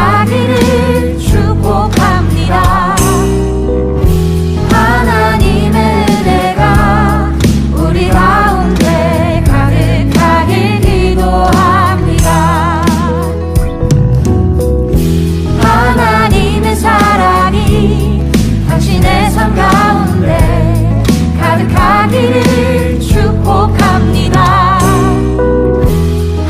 가득하기를 축복합니다. 하나님의 은혜가 우리 가운데 가득하길 기도합니다. 하나님의 사랑이 당신의 삶 가운데 가득하기를 축복합니다.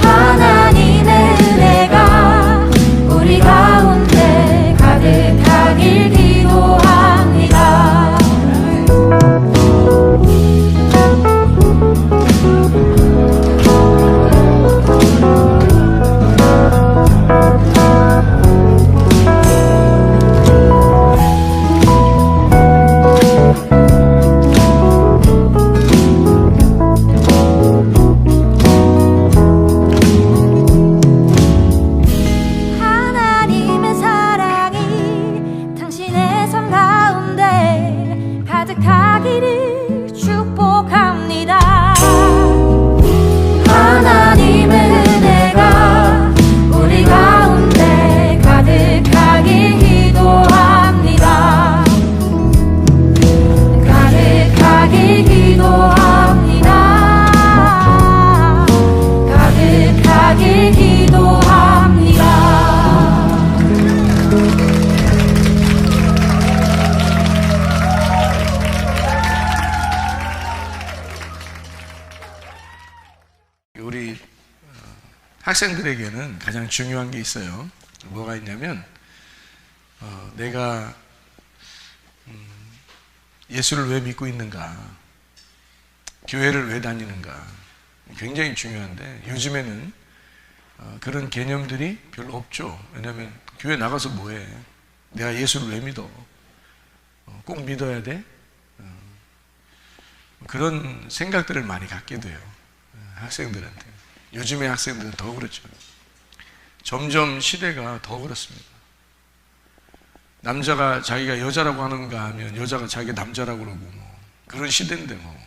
하나님의 은혜가 우리 가운데 가득하길 기도합니다. 하나님의 사랑이 당신의 삶 가운데 가득하기를 축복합니다. 하나님의 은혜가 우리 가운데 가득하길 기도합니다. 가득하길 기도합니다. 가득하길 기도합니다. 우리 학생들에게는 가장 중요한 게 있어요. 뭐가 있냐면 내가 예수를 왜 믿고 있는가, 교회를 왜 다니는가, 굉장히 중요한데 요즘에는 그런 개념들이 별로 없죠. 왜냐하면 교회 나가서 뭐해? 내가 예수를 왜 믿어? 꼭 믿어야 돼? 그런 생각들을 많이 갖게 돼요. 학생들한테. 요즘의 학생들은 더 그렇죠. 점점 시대가 더 그렇습니다. 남자가 자기가 여자라고 하는가 하면 여자가 자기가 남자라고 그러고 뭐 그런 시대인데 뭐.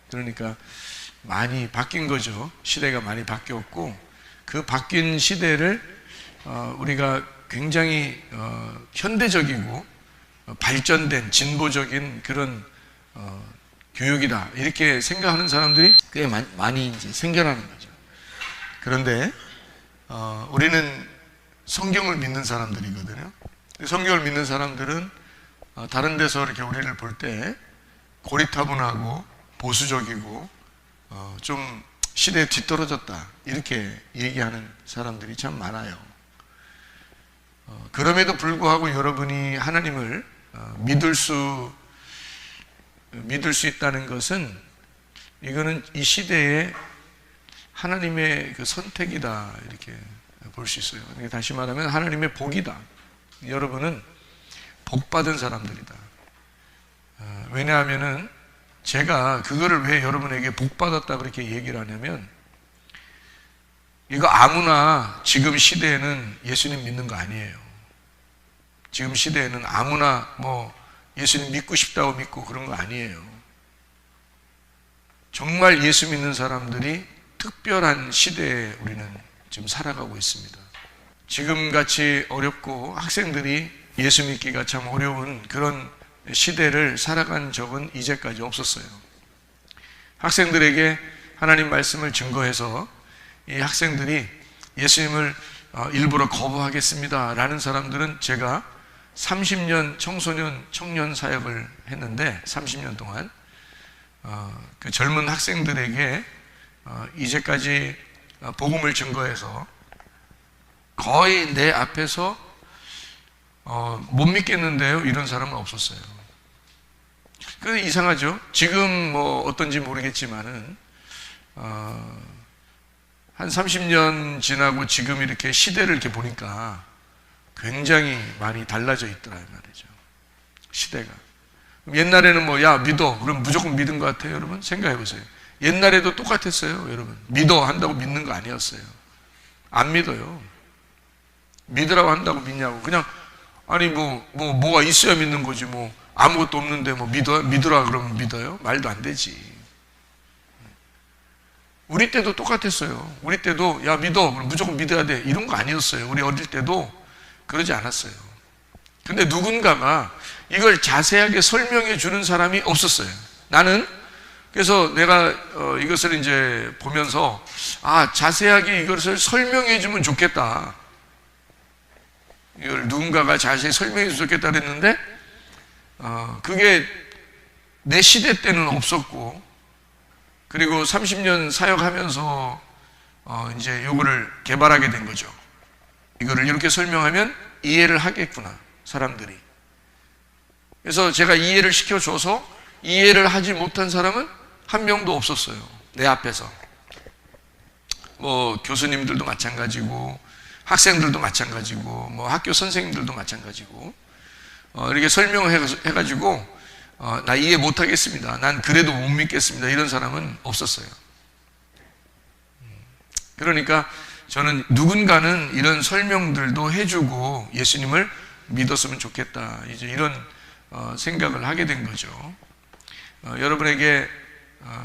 그러니까 많이 바뀐 거죠. 시대가 많이 바뀌었고 그 바뀐 시대를 우리가 굉장히 현대적이고 발전된 진보적인 그런 교육이다 이렇게 생각하는 사람들이 꽤 많이 이제 생겨나는 거죠. 그런데 우리는 성경을 믿는 사람들이거든요. 성경을 믿는 사람들은 다른 데서 이렇게 우리를 볼 때 고리타분하고 보수적이고 좀 시대에 뒤떨어졌다 이렇게 얘기하는 사람들이 참 많아요. 그럼에도 불구하고 여러분이 하나님을 믿을 수 있다는 것은 이거는 이 시대에 하나님의 그 선택이다 이렇게 볼 수 있어요. 다시 말하면 하나님의 복이다. 여러분은 복받은 사람들이다. 왜냐하면은 제가 그거를 왜 여러분에게 복받았다 그렇게 얘기를 하냐면 이거 아무나 지금 시대에는 예수님 믿는 거 아니에요. 지금 시대에는 아무나 뭐 예수님 믿고 싶다고 믿고 그런 거 아니에요. 정말 예수 믿는 사람들이 특별한 시대에 우리는 지금 살아가고 있습니다. 지금같이 어렵고 학생들이 예수 믿기가 참 어려운 그런 시대를 살아간 적은 이제까지 없었어요. 학생들에게 하나님 말씀을 증거해서 이 학생들이 예수님을 일부러 거부하겠습니다 라는 사람들은 제가 30년 청소년 청년 사역을 했는데 30년 동안 그 젊은 학생들에게 이제까지 복음을 증거해서 거의 내 앞에서 못 믿겠는데요 이런 사람은 없었어요. 그래서 이상하죠. 지금 뭐 어떤지 모르겠지만은 한 30년 지나고 지금 이렇게 시대를 이렇게 보니까 굉장히 많이 달라져 있더라 이 말이죠. 시대가. 옛날에는 뭐 야 믿어 그럼 무조건 믿은 것 같아요. 여러분 생각해 보세요. 옛날에도 똑같았어요. 여러분 믿어 한다고 믿는 거 아니었어요. 안 믿어요. 믿으라고 한다고 믿냐고. 그냥 아니 뭐가 있어야 믿는 거지 뭐 아무것도 없는데 뭐 믿으라 그러면 믿어요? 말도 안 되지. 우리 때도 똑같았어요. 우리 때도 야 믿어, 그럼 무조건 믿어야 돼, 이런 거 아니었어요. 우리 어릴 때도 그러지 않았어요. 근데 누군가가 이걸 자세하게 설명해 주는 사람이 없었어요. 나는 그래서 내가 이것을 이제 보면서 자세하게 이것을 설명해 주면 좋겠다, 이걸 누군가가 자세히 설명해 주면 좋겠다 그랬는데 그게 내 시대 때는 없었고, 그리고 30년 사역하면서 이제 요거를 개발하게 된 거죠. 이거를 이렇게 설명하면 이해를 하겠구나, 사람들이. 그래서 제가 이해를 시켜줘서 이해를 하지 못한 사람은 한 명도 없었어요, 내 앞에서. 뭐 교수님들도 마찬가지고, 학생들도 마찬가지고, 뭐 학교 선생님들도 마찬가지고, 이렇게 설명을 해가지고 나 이해 못하겠습니다, 난 그래도 못 믿겠습니다, 이런 사람은 없었어요. 그러니까 저는 누군가는 이런 설명들도 해주고 예수님을 믿었으면 좋겠다, 이제 이런 생각을 하게 된 거죠. 여러분에게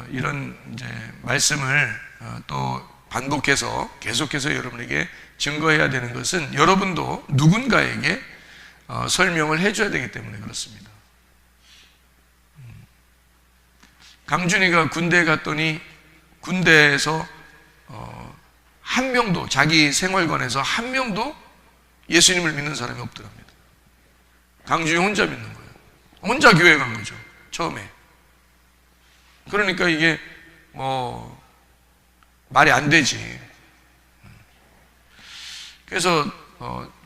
이런 이제 말씀을 또 반복해서 계속해서 여러분에게 증거해야 되는 것은 여러분도 누군가에게 설명을 해줘야 되기 때문에 그렇습니다. 강준이가 군대에 갔더니 군대에서 한 명도, 자기 생활관에서 한 명도 예수님을 믿는 사람이 없더랍니다. 강준이 혼자 믿는 거예요. 혼자 교회 간 거죠, 처음에. 그러니까 이게 뭐 말이 안 되지. 그래서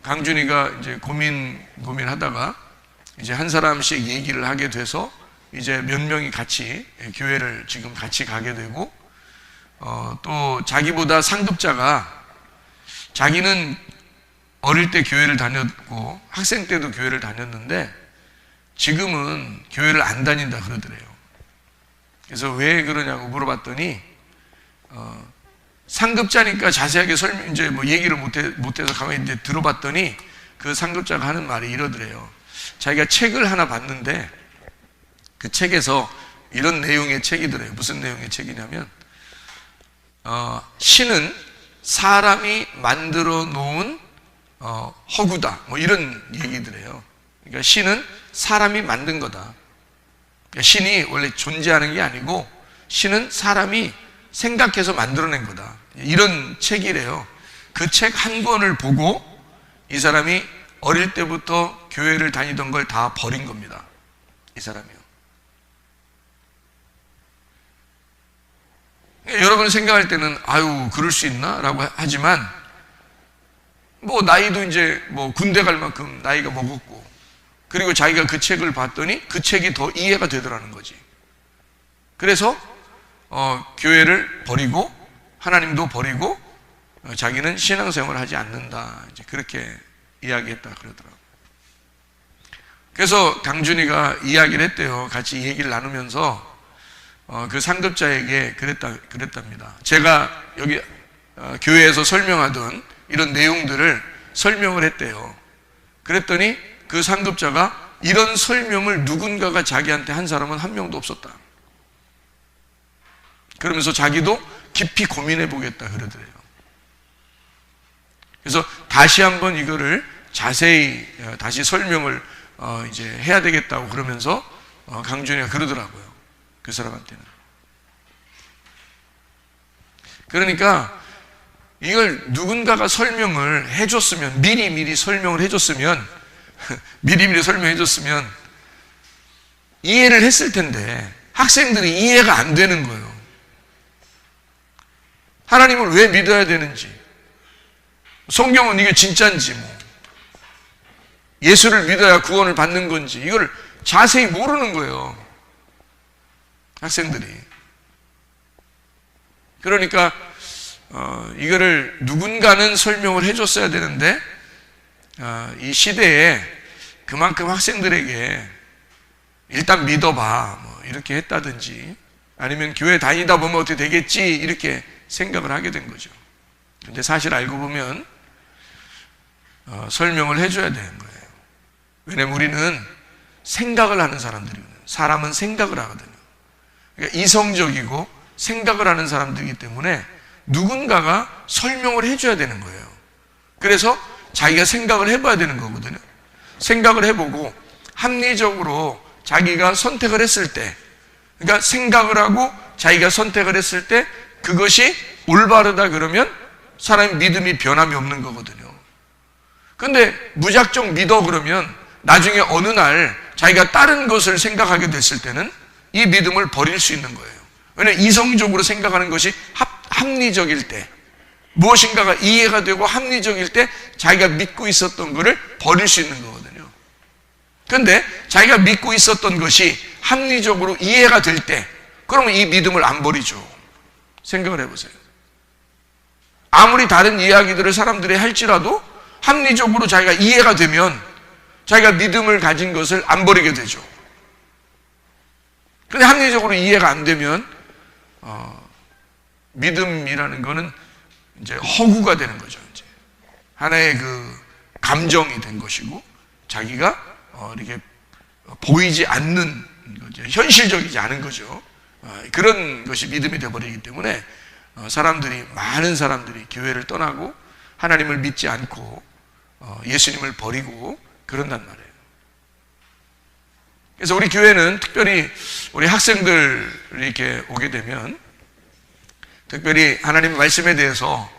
강준이가 이제 고민하다가 이제 한 사람씩 얘기를 하게 돼서 이제 몇 명이 같이 교회를 지금 같이 가게 되고, 또 자기보다 상급자가, 자기는 어릴 때 교회를 다녔고 학생 때도 교회를 다녔는데 지금은 교회를 안 다닌다 그러더래요. 그래서 왜 그러냐고 물어봤더니 상급자니까 자세하게 이제 뭐 얘기를 못해서 가만히 이제 들어봤더니 그 상급자가 하는 말이 이러더래요. 자기가 책을 하나 봤는데 그 책에서 이런 내용의 책이더래요. 무슨 내용의 책이냐면 신은 사람이 만들어 놓은 허구다, 뭐 이런 얘기더래요. 그러니까 신은 사람이 만든 거다. 그러니까 신이 원래 존재하는 게 아니고 신은 사람이 생각해서 만들어낸 거다, 이런 책이래요. 그 책 한 권을 보고 이 사람이 어릴 때부터 교회를 다니던 걸 다 버린 겁니다, 이 사람이요. 여러분 생각할 때는 아유 그럴 수 있나? 라고 하지만 뭐 나이도 이제 뭐 군대 갈 만큼 나이가 먹었고, 그리고 자기가 그 책을 봤더니 그 책이 더 이해가 되더라는 거지. 그래서 교회를 버리고 하나님도 버리고 자기는 신앙생활을 하지 않는다, 이제 그렇게 이야기했다 그러더라고요. 그래서 강준이가 이야기를 했대요. 같이 얘기를 나누면서 그 상급자에게 그랬답니다. 제가 여기 교회에서 설명하던 이런 내용들을 설명을 했대요. 그랬더니 그 상급자가 이런 설명을 누군가가 자기한테 한 사람은 한 명도 없었다, 그러면서 자기도 깊이 고민해 보겠다 그러더래요. 그래서 다시 한번 이거를 자세히 다시 설명을 이제 해야 되겠다고 그러면서 강준이가 그러더라고요, 그 사람한테는. 그러니까 이걸 누군가가 설명을 해줬으면, 미리 설명을 해줬으면 미리 설명해줬으면 이해를 했을 텐데 학생들이 이해가 안 되는 거예요. 하나님을 왜 믿어야 되는지, 성경은 이게 진짜인지, 뭐 예수를 믿어야 구원을 받는 건지 이걸 자세히 모르는 거예요, 학생들이. 그러니까 이거를 누군가는 설명을 해줬어야 되는데 이 시대에 그만큼 학생들에게 일단 믿어봐 뭐 이렇게 했다든지, 아니면 교회 다니다 보면 어떻게 되겠지 이렇게 생각을 하게 된 거죠. 근데 사실 알고 보면 설명을 해줘야 되는 거예요. 왜냐면 우리는 생각을 하는 사람들이거든요. 사람은 생각을 하거든요. 그러니까 이성적이고 생각을 하는 사람들이기 때문에 누군가가 설명을 해줘야 되는 거예요. 그래서 자기가 생각을 해봐야 되는 거거든요. 생각을 해보고 합리적으로 자기가 선택을 했을 때, 그러니까 생각을 하고 자기가 선택을 했을 때 그것이 올바르다 그러면 사람의 믿음이 변함이 없는 거거든요. 근데 무작정 믿어 그러면 나중에 어느 날 자기가 다른 것을 생각하게 됐을 때는 이 믿음을 버릴 수 있는 거예요. 왜냐하면 이성적으로 생각하는 것이 합리적일 때, 무엇인가가 이해가 되고 합리적일 때 자기가 믿고 있었던 것을 버릴 수 있는 거거든요. 그런데 자기가 믿고 있었던 것이 합리적으로 이해가 될 때, 그러면 이 믿음을 안 버리죠. 생각을 해보세요. 아무리 다른 이야기들을 사람들이 할지라도 합리적으로 자기가 이해가 되면 자기가 믿음을 가진 것을 안 버리게 되죠. 그런데 합리적으로 이해가 안 되면 믿음이라는 거는 이제 허구가 되는 거죠. 이제 하나의 그 감정이 된 것이고 자기가 이렇게 보이지 않는 거죠. 현실적이지 않은 거죠. 그런 것이 믿음이 되어버리기 때문에 많은 사람들이 교회를 떠나고 하나님을 믿지 않고 예수님을 버리고 그런단 말이에요. 그래서 우리 교회는 특별히 우리 학생들 이렇게 오게 되면 특별히 하나님 말씀에 대해서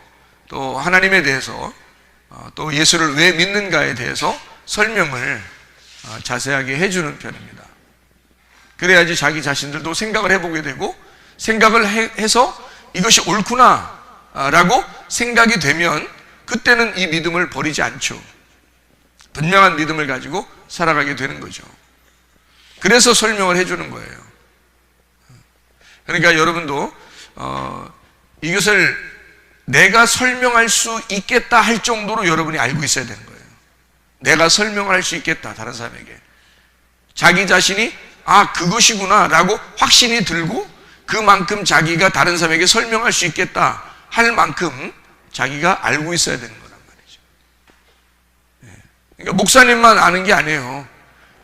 또 하나님에 대해서 또 예수를 왜 믿는가에 대해서 설명을 자세하게 해주는 편입니다. 그래야지 자기 자신들도 생각을 해보게 되고 생각을 해서 이것이 옳구나 라고 생각이 되면 그때는 이 믿음을 버리지 않죠. 분명한 믿음을 가지고 살아가게 되는 거죠. 그래서 설명을 해주는 거예요. 그러니까 여러분도 이것을 내가 설명할 수 있겠다 할 정도로 여러분이 알고 있어야 되는 거예요. 내가 설명할 수 있겠다, 다른 사람에게. 자기 자신이 그것이구나 라고 확신이 들고 그만큼 자기가 다른 사람에게 설명할 수 있겠다 할 만큼 자기가 알고 있어야 되는 거란 말이죠. 그러니까 목사님만 아는 게 아니에요.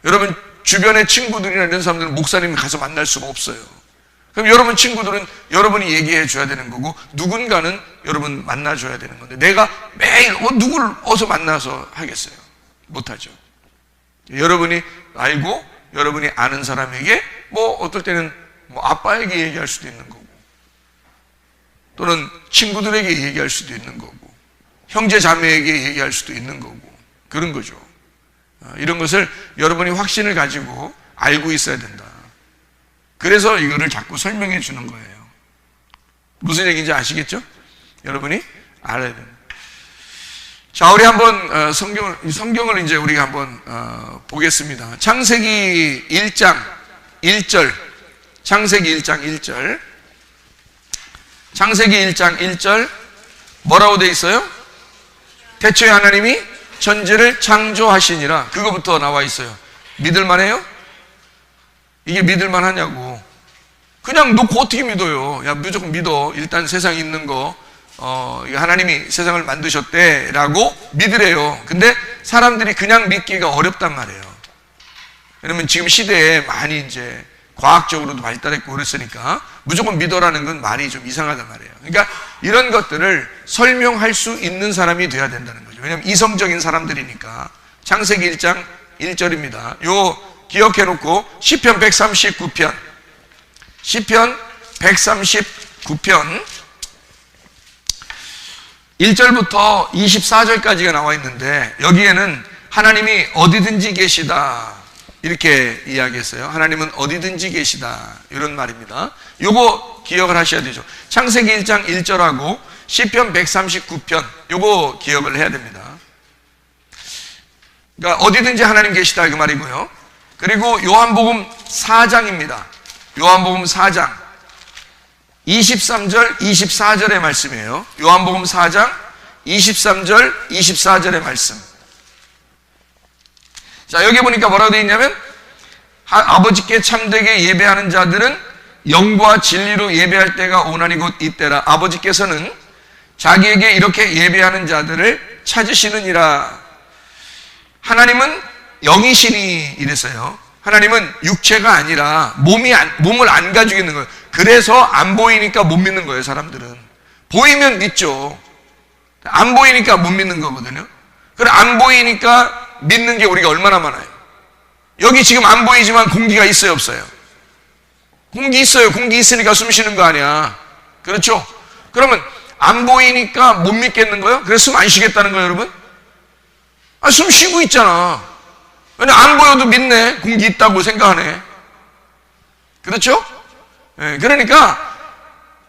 여러분 주변의 친구들이나 이런 사람들은 목사님이 가서 만날 수가 없어요. 그럼 여러분 친구들은 여러분이 얘기해 줘야 되는 거고 누군가는 여러분 만나줘야 되는 건데 내가 매일 누구를 어서 만나서 하겠어요? 못하죠. 여러분이 알고 여러분이 아는 사람에게 어떨 때는 아빠에게 얘기할 수도 있는 거고 또는 친구들에게 얘기할 수도 있는 거고 형제 자매에게 얘기할 수도 있는 거고 그런 거죠. 이런 것을 여러분이 확신을 가지고 알고 있어야 된다. 그래서 이거를 자꾸 설명해 주는 거예요. 무슨 얘기인지 아시겠죠? 여러분이 알아야 됩니다. 자, 우리 한번 성경을 이제 우리가 한번 보겠습니다. 창세기 1장 1절. 창세기 1장 1절. 창세기 1장 1절 뭐라고 되어 있어요? 태초에 하나님이 천지를 창조하시니라. 그거부터 나와 있어요. 믿을만해요? 이게 믿을만하냐고. 그냥 놓고 어떻게 믿어요? 야, 무조건 믿어. 일단 세상에 있는 거 하나님이 세상을 만드셨대 라고 믿으래요. 근데 사람들이 그냥 믿기가 어렵단 말이에요. 왜냐면 지금 시대에 많이 이제 과학적으로도 발달했고 그랬으니까 무조건 믿어라는 건 말이 좀 이상하단 말이에요. 그러니까 이런 것들을 설명할 수 있는 사람이 돼야 된다는 거죠. 왜냐하면 이성적인 사람들이니까. 창세기 1장 1절입니다. 요 기억해 놓고 시편 139편 시편 139편 1절부터 24절까지가 나와 있는데 여기에는 하나님이 어디든지 계시다 이렇게 이야기했어요. 하나님은 어디든지 계시다 이런 말입니다. 요거 기억을 하셔야 되죠. 창세기 1장 1절하고 시편 139편 요거 기억을 해야 됩니다. 그러니까 어디든지 하나님 계시다 그 말이고요. 그리고 요한복음 4장입니다. 요한복음 4장 23절 24절의 말씀이에요. 요한복음 4장 23절 24절의 말씀. 자, 여기 보니까 뭐라고 되어 있냐면 아버지께 참되게 예배하는 자들은 영과 진리로 예배할 때가 오나니 곧 이때라. 아버지께서는 자기에게 이렇게 예배하는 자들을 찾으시느니라. 하나님은 영이시니 이랬어요. 하나님은 육체가 아니라 몸을 안 가지고 있는 거예요. 그래서 안 보이니까 못 믿는 거예요, 사람들은. 보이면 믿죠. 안 보이니까 못 믿는 거거든요. 그래, 안 보이니까 믿는 게 우리가 얼마나 많아요. 여기 지금 안 보이지만 공기가 있어요, 없어요? 공기 있어요. 공기 있으니까 숨 쉬는 거 아니야. 그렇죠? 그러면 안 보이니까 못 믿겠는 거예요? 그래서 숨 안 쉬겠다는 거예요, 여러분? 아, 숨 쉬고 있잖아. 안 보여도 믿네. 공기 있다고 생각하네. 그렇죠? 네, 그러니까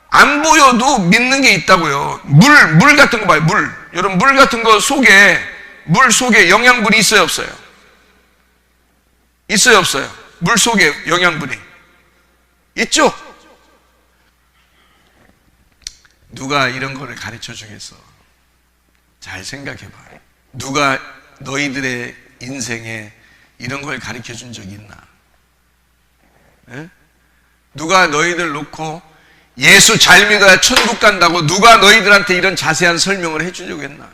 안 보여도 믿는 게 있다고요. 물 같은 거 봐요. 물. 여러분, 물 같은 거 속에, 물 속에 영양분이 있어요, 없어요? 있어요, 없어요? 물 속에 영양분이 있죠? 누가 이런 거를 가르쳐 주겠어? 잘 생각해 봐. 누가 너희들의 인생에 이런 걸 가르쳐 준 적이 있나? 에? 누가 너희들 놓고 예수 잘 믿어야 천국 간다고 누가 너희들한테 이런 자세한 설명을 해주려고 했나?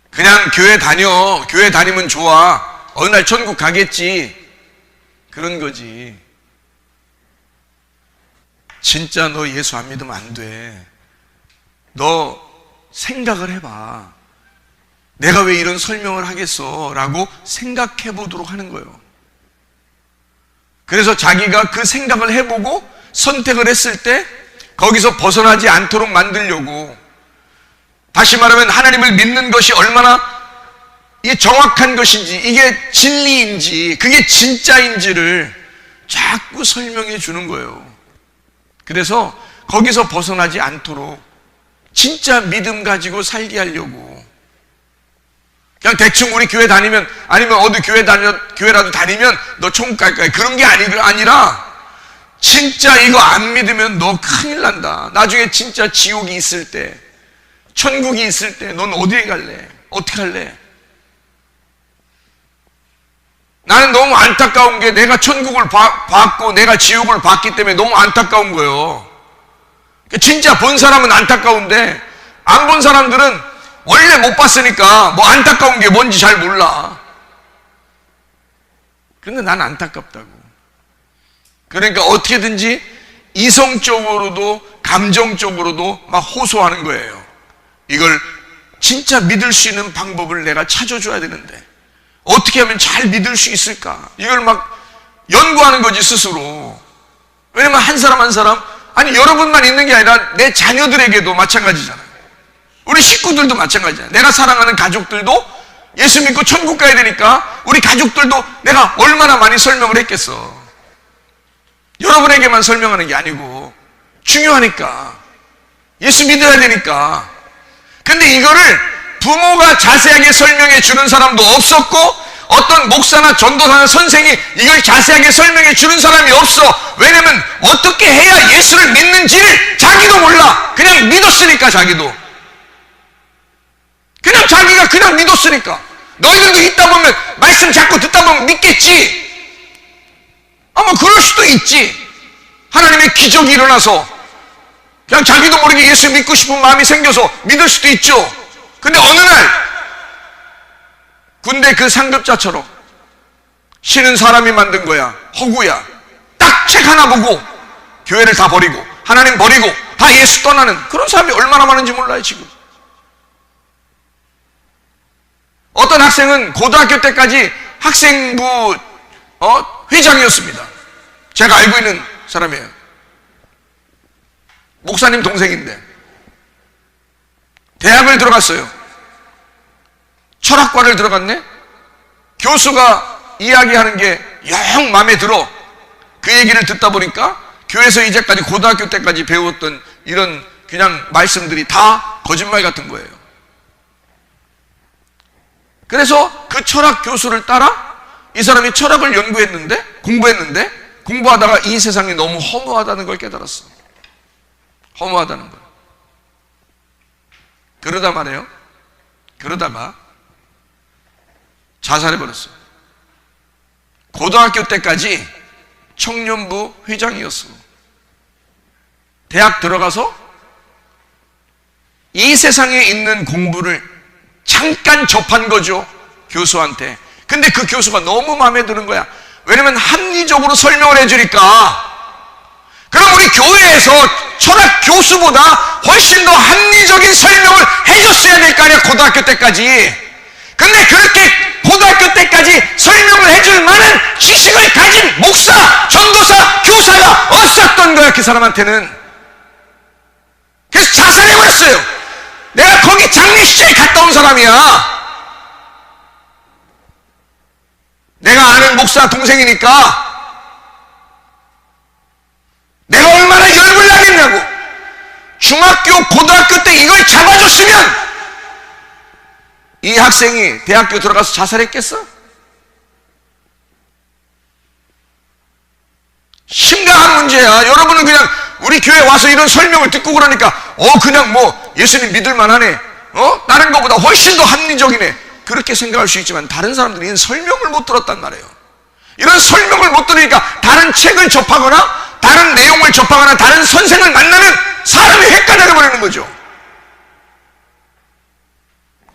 그냥 교회 다녀. 교회 다니면 좋아. 어느 날 천국 가겠지. 그런 거지. 진짜 너 예수 안 믿으면 안 돼. 너 생각을 해봐. 내가 왜 이런 설명을 하겠어? 라고 생각해 보도록 하는 거예요. 그래서 자기가 그 생각을 해보고 선택을 했을 때 거기서 벗어나지 않도록 만들려고, 다시 말하면 하나님을 믿는 것이 얼마나 이게 정확한 것인지, 이게 진리인지, 그게 진짜인지를 자꾸 설명해 주는 거예요. 그래서 거기서 벗어나지 않도록 진짜 믿음 가지고 살게 하려고. 그냥 대충 우리 교회 다니면, 아니면 어디 교회라도 다니면 너 천국 갈 거야, 그런 게 아니라 진짜 이거 안 믿으면 너 큰일 난다. 나중에 진짜 지옥이 있을 때, 천국이 있을 때 넌 어디에 갈래? 어떻게 할래? 나는 너무 안타까운 게, 내가 천국을 봤고 내가 지옥을 봤기 때문에 너무 안타까운 거예요. 진짜 본 사람은 안타까운데 안 본 사람들은 원래 못 봤으니까 뭐 안타까운 게 뭔지 잘 몰라. 근데 난 안타깝다고. 그러니까 어떻게든지 이성적으로도 감정적으로도 막 호소하는 거예요. 이걸 진짜 믿을 수 있는 방법을 내가 찾아줘야 되는데 어떻게 하면 잘 믿을 수 있을까? 이걸 막 연구하는 거지, 스스로. 왜냐면 한 사람 한 사람, 아니 여러분만 있는 게 아니라 내 자녀들에게도 마찬가지잖아요. 우리 식구들도 마찬가지잖아요. 내가 사랑하는 가족들도 예수 믿고 천국 가야 되니까 우리 가족들도 내가 얼마나 많이 설명을 했겠어. 여러분에게만 설명하는 게 아니고 중요하니까, 예수 믿어야 되니까. 근데 이거를 부모가 자세하게 설명해 주는 사람도 없었고, 어떤 목사나 전도사나 선생이 이걸 자세하게 설명해 주는 사람이 없어. 왜냐면 어떻게 해야 예수를 믿는지를 자기도 몰라. 그냥 믿었으니까. 자기가 그냥 믿었으니까. 너희들도 있다 보면, 말씀 자꾸 듣다 보면 믿겠지. 아마 그럴 수도 있지. 하나님의 기적이 일어나서 그냥 자기도 모르게 예수 믿고 싶은 마음이 생겨서 믿을 수도 있죠. 근데 어느 날 군대 그 상급자처럼 신은 사람이 만든 거야, 허구야, 딱 책 하나 보고 교회를 다 버리고 하나님 버리고 다 예수 떠나는 그런 사람이 얼마나 많은지 몰라요. 지금 어떤 학생은 고등학교 때까지 학생부 회장이었습니다. 제가 알고 있는 사람이에요. 목사님 동생인데 대학을 들어갔어요. 철학과를 들어갔네. 교수가 이야기하는 게 영 마음에 들어. 그 얘기를 듣다 보니까 교회에서 이제까지 고등학교 때까지 배웠던 이런 그냥 말씀들이 다 거짓말 같은 거예요. 그래서 그 철학 교수를 따라 이 사람이 철학을 공부했는데 공부하다가 이 세상이 너무 허무하다는 걸 깨달았어. 허무하다는 거예요. 그러다가 자살해버렸어요. 고등학교 때까지 청년부 회장이었어. 대학 들어가서 이 세상에 있는 공부를 잠깐 접한 거죠, 교수한테. 근데 그 교수가 너무 마음에 드는 거야. 왜냐면 합리적으로 설명을 해주니까. 그럼 우리 교회에서 철학 교수보다 훨씬 더 합리적인 설명을 해줬어야 될 거 아니야, 고등학교 때까지. 근데 그렇게 고등학교 때까지 설명을 해줄 만한 지식을 가진 목사, 전도사, 교사가 없었던 거야, 그 사람한테는. 그래서 자살해버렸어요. 내가 거기 장례식장에 갔다 온 사람이야. 내가 아는 목사 동생이니까 내가 얼마나 열불 나겠냐고. 중학교, 고등학교 때 이걸 잡아줬으면 이 학생이 대학교 들어가서 자살했겠어? 심각한 문제야. 여러분은 그냥 우리 교회 와서 이런 설명을 듣고 그러니까 그냥 뭐 예수님 믿을만하네, 다른 것보다 훨씬 더 합리적이네, 그렇게 생각할 수 있지만 다른 사람들은 이런 설명을 못 들었단 말이에요. 이런 설명을 못 들으니까 다른 책을 접하거나 다른 내용을 접하거나 다른 선생을 만나면 사람이 헷갈려 버리는 거죠.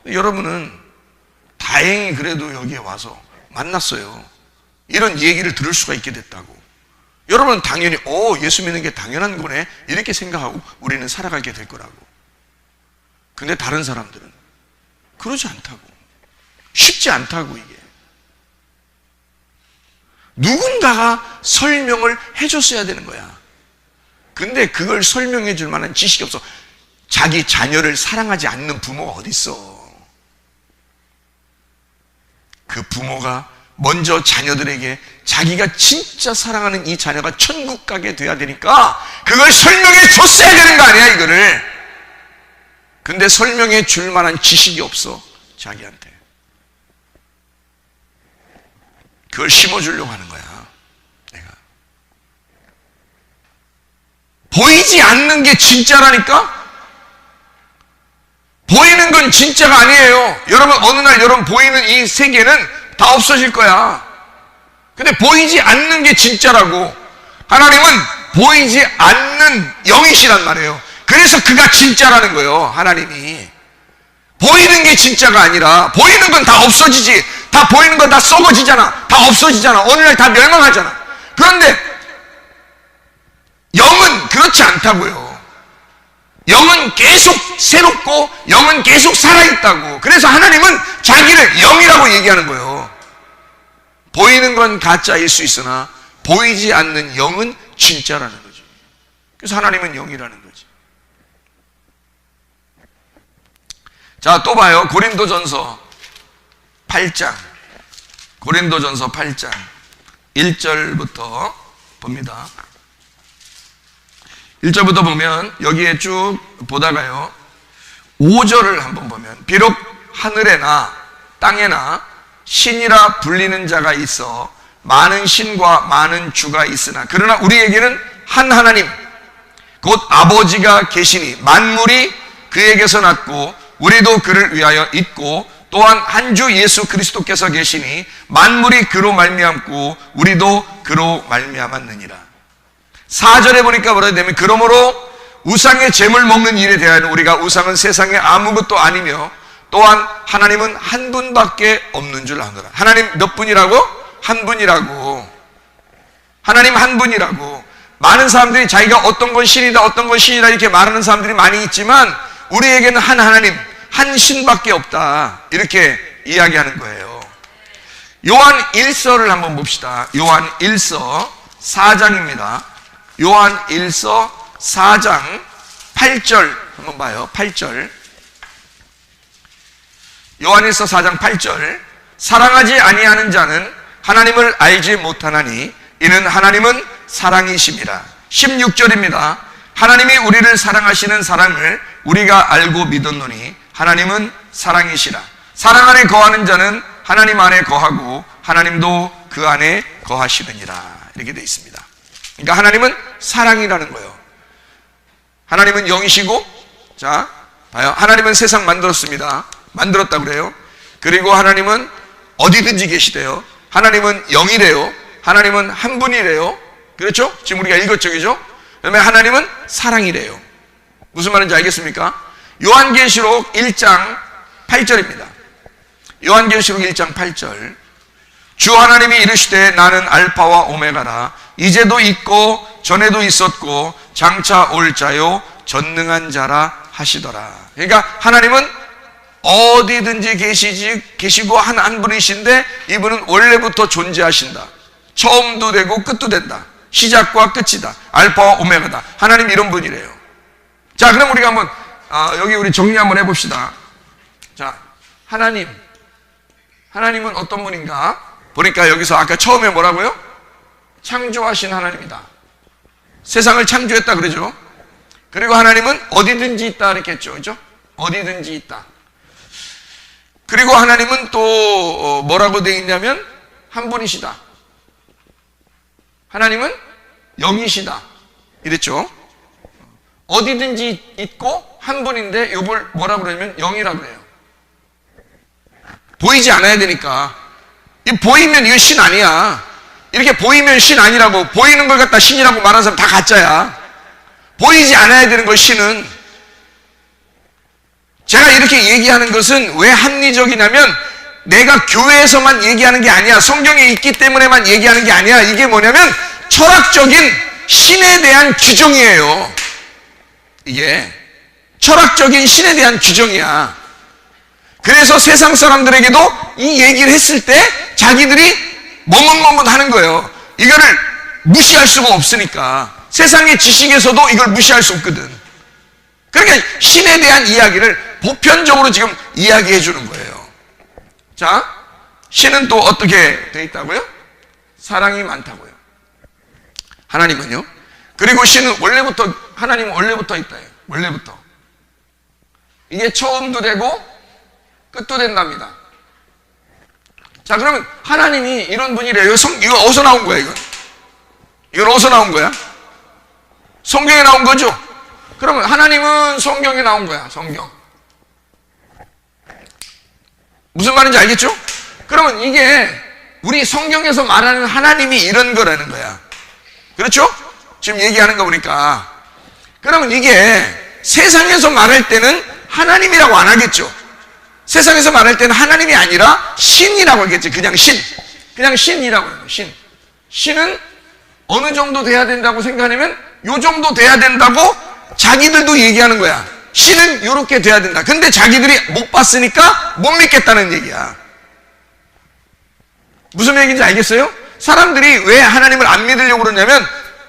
여러분은 다행히 그래도 여기에 와서 만났어요. 이런 얘기를 들을 수가 있게 됐다고. 여러분은 당연히 예수 믿는 게 당연한 거네, 이렇게 생각하고 우리는 살아가게 될 거라고. 근데 다른 사람들은 그러지 않다고. 쉽지 않다고. 이게 누군가가 설명을 해줬어야 되는 거야. 근데 그걸 설명해 줄 만한 지식이 없어. 자기 자녀를 사랑하지 않는 부모가 어디 있어. 그 부모가 먼저 자녀들에게 자기가 진짜 사랑하는 이 자녀가 천국 가게 돼야 되니까 그걸 설명해 줬어야 되는 거 아니야, 이거를. 근데 설명해 줄 만한 지식이 없어, 자기한테. 그걸 심어주려고 하는 거야, 내가. 보이지 않는 게 진짜라니까? 보이는 건 진짜가 아니에요. 여러분, 어느 날 여러분 보이는 이 세계는 다 없어질 거야. 근데 보이지 않는 게 진짜라고. 하나님은 보이지 않는 영이시란 말이에요. 그래서 그가 진짜라는 거예요, 하나님이. 보이는 게 진짜가 아니라, 보이는 건 다 없어지지. 다 보이는 건 다 썩어지잖아. 다 없어지잖아. 어느 날 다 멸망하잖아. 그런데 영은 그렇지 않다고요. 영은 계속 새롭고 영은 계속 살아있다고. 그래서 하나님은 자기를 영이라고 얘기하는 거예요. 보이는 건 가짜일 수 있으나 보이지 않는 영은 진짜라는 거지. 그래서 하나님은 영이라는 거지. 자, 또 봐요. 고린도전서 8장. 고린도전서 8장 1절부터 봅니다. 1절부터 보면 여기에 쭉 보다가요, 5절을 한번 보면, 비록 하늘에나 땅에나 신이라 불리는 자가 있어 많은 신과 많은 주가 있으나 그러나 우리에게는 한 하나님 곧 아버지가 계시니 만물이 그에게서 났고 우리도 그를 위하여 있고 또한 한 주 예수 그리스도께서 계시니 만물이 그로 말미암고 우리도 그로 말미암았느니라. 4절에 보니까 뭐라 되냐면, 그러므로 우상의 제물 먹는 일에 대하여 우리가 우상은 세상에 아무것도 아니며 또한 하나님은 한 분밖에 없는 줄 아노라. 하나님 몇 분이라고? 한 분이라고. 하나님 한 분이라고. 많은 사람들이 자기가 어떤 건 신이다 어떤 건 신이다 이렇게 말하는 사람들이 많이 있지만 우리에게는 한 하나님, 한 신밖에 없다, 이렇게 이야기하는 거예요. 요한 1서를 한번 봅시다. 요한 1서 4장입니다. 요한 1서 4장 8절 한번 봐요. 8절. 요한 1서 4장 8절. 사랑하지 아니하는 자는 하나님을 알지 못하나니 이는 하나님은 사랑이심이라. 16절입니다. 하나님이 우리를 사랑하시는 사랑을 우리가 알고 믿었노니 하나님은 사랑이시라. 사랑 안에 거하는 자는 하나님 안에 거하고 하나님도 그 안에 거하시느니라. 이렇게 되어 있습니다. 그러니까 하나님은 사랑이라는 거예요. 하나님은 영이시고, 자, 봐요. 하나님은 세상 만들었습니다. 만들었다고 그래요. 그리고 하나님은 어디든지 계시대요. 하나님은 영이래요. 하나님은 한 분이래요. 그렇죠? 지금 우리가 읽었죠, 그죠? 그다음에 하나님은 사랑이래요. 무슨 말인지 알겠습니까? 요한계시록 1장 8절입니다. 요한계시록 1장 8절. 주 하나님이 이르시되 나는 알파와 오메가라. 이제도 있고 전에도 있었고 장차 올 자요 전능한 자라 하시더라. 그러니까 하나님은 어디든지 계시고 한 분이신데 이분은 원래부터 존재하신다. 처음도 되고 끝도 된다. 시작과 끝이다. 알파와 오메가다. 하나님 이런 분이래요. 자, 그럼 우리가 한번 여기 우리 정리 한번 해봅시다. 자, 하나님은 어떤 분인가? 보니까 여기서 아까 처음에 뭐라고요? 창조하신 하나님이다. 세상을 창조했다 그러죠. 그리고 하나님은 어디든지 있다 이렇게 했죠. 그죠? 어디든지 있다. 그리고 하나님은 또 뭐라고 되어 있냐면 한 분이시다. 하나님은 영이시다 이랬죠. 어디든지 있고 한 분인데 이걸 뭐라고 그러냐면 영이라고 그래요. 보이지 않아야 되니까. 이 보이면 이거 신 아니야. 이렇게 보이면 신 아니라고. 보이는 걸 갖다 신이라고 말하는 사람 다 가짜야. 보이지 않아야 되는 걸 신은. 제가 이렇게 얘기하는 것은 왜 합리적이냐면 내가 교회에서만 얘기하는 게 아니야. 성경에 있기 때문에만 얘기하는 게 아니야. 이게 뭐냐면 철학적인 신에 대한 규정이에요. 이게 철학적인 신에 대한 규정이야. 그래서 세상 사람들에게도 이 얘기를 했을 때 자기들이 머뭇머뭇 하는 거예요. 이거를 무시할 수가 없으니까. 세상의 지식에서도 이걸 무시할 수 없거든. 그러니까 신에 대한 이야기를 보편적으로 지금 이야기해 주는 거예요. 자, 신은 또 어떻게 되어 있다고요? 사랑이 많다고요. 하나님은요? 그리고 신은 하나님은 원래부터 있다. 원래부터. 이게 처음도 되고 끝도 된답니다. 자, 그러면 하나님이 이런 분이래요. 이거 어디서 나온 거야, 이건? 이건 어디서 나온 거야? 성경에 나온 거죠? 그러면 하나님은 성경에 나온 거야, 성경. 무슨 말인지 알겠죠? 그러면 이게 우리 성경에서 말하는 하나님이 이런 거라는 거야. 그렇죠? 지금 얘기하는 거 보니까. 그러면 이게 세상에서 말할 때는 하나님이라고 안 하겠죠? 세상에서 말할 때는 하나님이 아니라 신이라고 하겠지. 그냥 신. 그냥 신이라고 해요. 신. 신은 어느 정도 돼야 된다고 생각하냐면 요 정도 돼야 된다고 자기들도 얘기하는 거야. 신은 요렇게 돼야 된다. 근데 자기들이 못 봤으니까 못 믿겠다는 얘기야. 무슨 얘기인지 알겠어요? 사람들이 왜 하나님을 안 믿으려고 그러냐면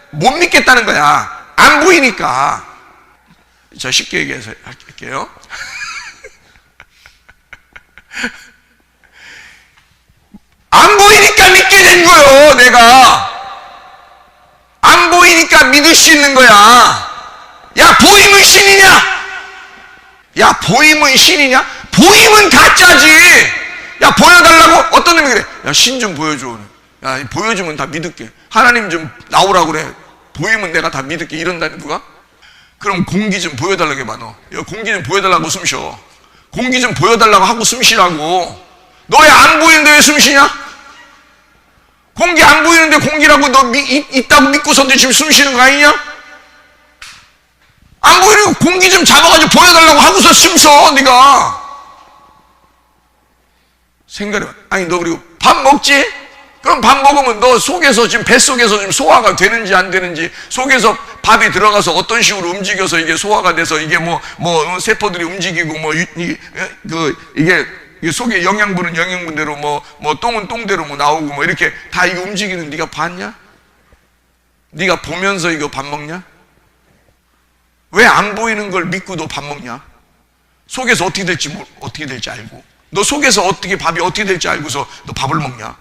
못 믿겠다는 거야. 안 보이니까. 저 쉽게 얘기해서 할게요. 안 보이니까 믿게 된 거예요. 내가 안 보이니까 믿을 수 있는 거야. 야, 보임은 신이냐? 야, 보임은 신이냐? 보임은 가짜지. 야, 보여달라고? 어떤 놈이 그래? 야, 신 좀 보여줘. 야, 보여주면 다 믿을게. 하나님 좀 나오라고 그래. 보이면 내가 다 믿을게. 이런다니 누가? 그럼 공기 좀 보여달라고 해봐. 너 야, 공기 좀 보여달라고 숨 쉬어. 공기 좀 보여달라고 하고 숨 쉬라고. 너 왜 안 보이는데 왜 숨 쉬냐? 공기 안 보이는데 공기라고 너 있다고 믿고서 지금 숨 쉬는 거 아니냐? 안 보이는 공기 좀 잡아가지고 보여달라고 하고서 숨 쉬어. 네가 생각해봐. 아니 너 그리고 밥 먹지? 그럼 밥 먹으면 너 속에서 지금 뱃속에서 지금 소화가 되는지 안 되는지, 속에서 밥이 들어가서 어떤 식으로 움직여서 이게 소화가 돼서 이게 뭐 세포들이 움직이고 이게 속에 영양분은 영양분대로 똥은 똥대로 나오고 이렇게 다 이거 움직이는 네가 봤냐? 네가 보면서 이거 밥 먹냐? 왜 안 보이는 걸 믿고 너 밥 먹냐? 속에서 어떻게 될지 알고, 너 속에서 밥이 어떻게 될지 알고서 너 밥을 먹냐?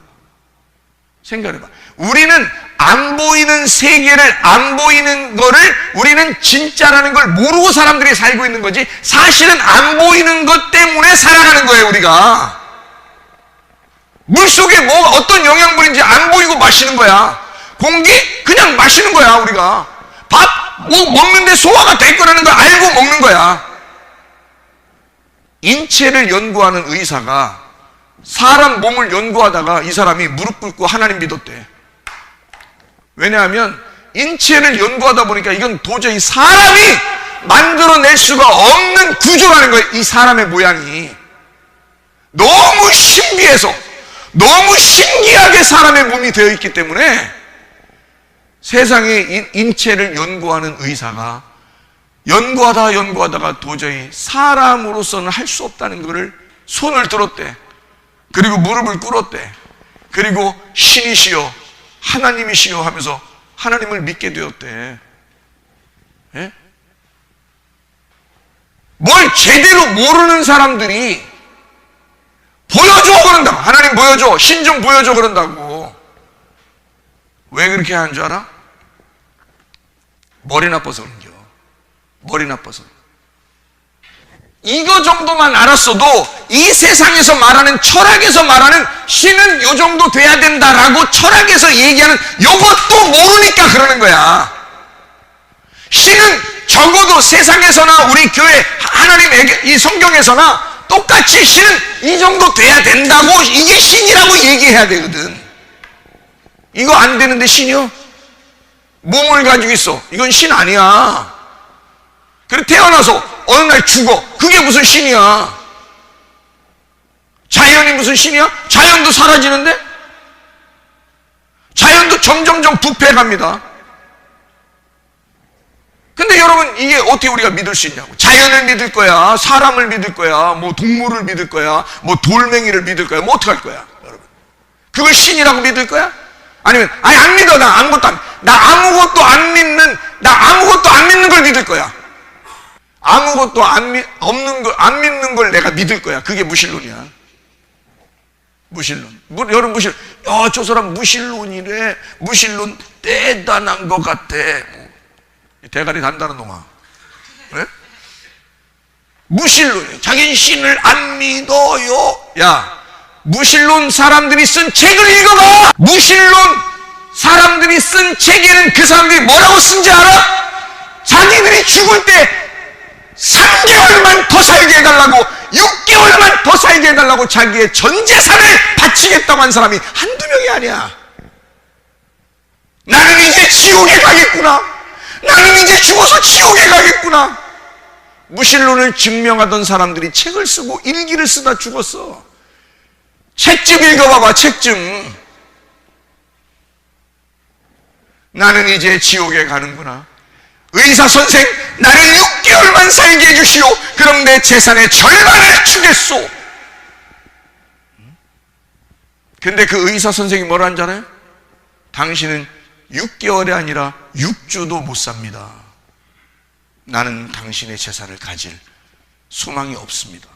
생각해봐. 우리는 안 보이는 세계를, 안 보이는 거를 우리는 진짜라는 걸 모르고 사람들이 살고 있는 거지, 사실은 안 보이는 것 때문에 살아가는 거예요. 우리가 물속에 어떤 영양분인지 안 보이고 마시는 거야. 공기 그냥 마시는 거야. 우리가 밥 먹는데 소화가 될 거라는 걸 알고 먹는 거야. 인체를 연구하는 의사가 사람 몸을 연구하다가 이 사람이 무릎 꿇고 하나님 믿었대. 왜냐하면 인체를 연구하다 보니까 이건 도저히 사람이 만들어낼 수가 없는 구조라는 거예요. 이 사람의 모양이 너무 신비해서, 너무 신기하게 사람의 몸이 되어 있기 때문에 세상의 인체를 연구하는 의사가 연구하다가 도저히 사람으로서는 할 수 없다는 것을 손을 들었대. 그리고 무릎을 꿇었대. 그리고 신이시여 하나님이시여 하면서 하나님을 믿게 되었대. 예? 뭘 제대로 모르는 사람들이 보여줘 그런다. 하나님 보여줘, 신 좀 보여줘 그런다고. 왜 그렇게 하는 줄 알아? 머리 나빠서 그런겨. 머리 나빠서. 이거 정도만 알았어도 이 세상에서 말하는, 철학에서 말하는 신은 요 정도 돼야 된다라고 철학에서 얘기하는 요것도 모르니까 그러는 거야. 신은 적어도 세상에서나 우리 교회 하나님의 이 성경에서나 똑같이 신은 이 정도 돼야 된다고, 이게 신이라고 얘기해야 되거든. 이거 안 되는데 신이요? 몸을 가지고 있어. 이건 신 아니야. 그리고 태어나서 어느 날 죽어. 그게 무슨 신이야? 자연이 무슨 신이야? 자연도 사라지는데? 자연도 점점점 부패해갑니다. 근데 여러분, 이게 어떻게 우리가 믿을 수 있냐고. 자연을 믿을 거야, 사람을 믿을 거야, 뭐 동물을 믿을 거야, 뭐 돌멩이를 믿을 거야, 뭐 어떻게 할 거야, 여러분? 그걸 신이라고 믿을 거야? 아니면 아니 안 믿어, 나 아무것도 안 믿는 걸 믿을 거야. 아무것도 안 믿는 걸 내가 믿을 거야. 그게 무신론이야. 무신론. 여러분 무신론. 저 사람 무신론이래. 무신론 대단한 것 같아. 대가리 단다는 놈아. 네? 무신론. 자기는 신을 안 믿어요. 야, 무신론 사람들이 쓴 책을 읽어봐. 무신론 사람들이 쓴 책에는 그 사람들이 뭐라고 쓴지 알아? 자기들이 죽을 때 3개월만 더 살게 해달라고, 6개월만 더 살게 해달라고 자기의 전 재산을 바치겠다고 한 사람이 한두 명이 아니야. 나는 이제 지옥에 가겠구나. 나는 이제 죽어서 지옥에 가겠구나. 무신론을 증명하던 사람들이 책을 쓰고 일기를 쓰다 죽었어. 책 좀 읽어봐봐. 책 좀. 나는 이제 지옥에 가는구나. 의사 선생, 나를 6개월만 살게 해주시오. 그럼 내 재산의 절반을 주겠소. 근데 그 의사 선생이 뭐라 하는 줄 알아요? 당신은 6개월이 아니라 6주도 못 삽니다. 나는 당신의 재산을 가질 소망이 없습니다.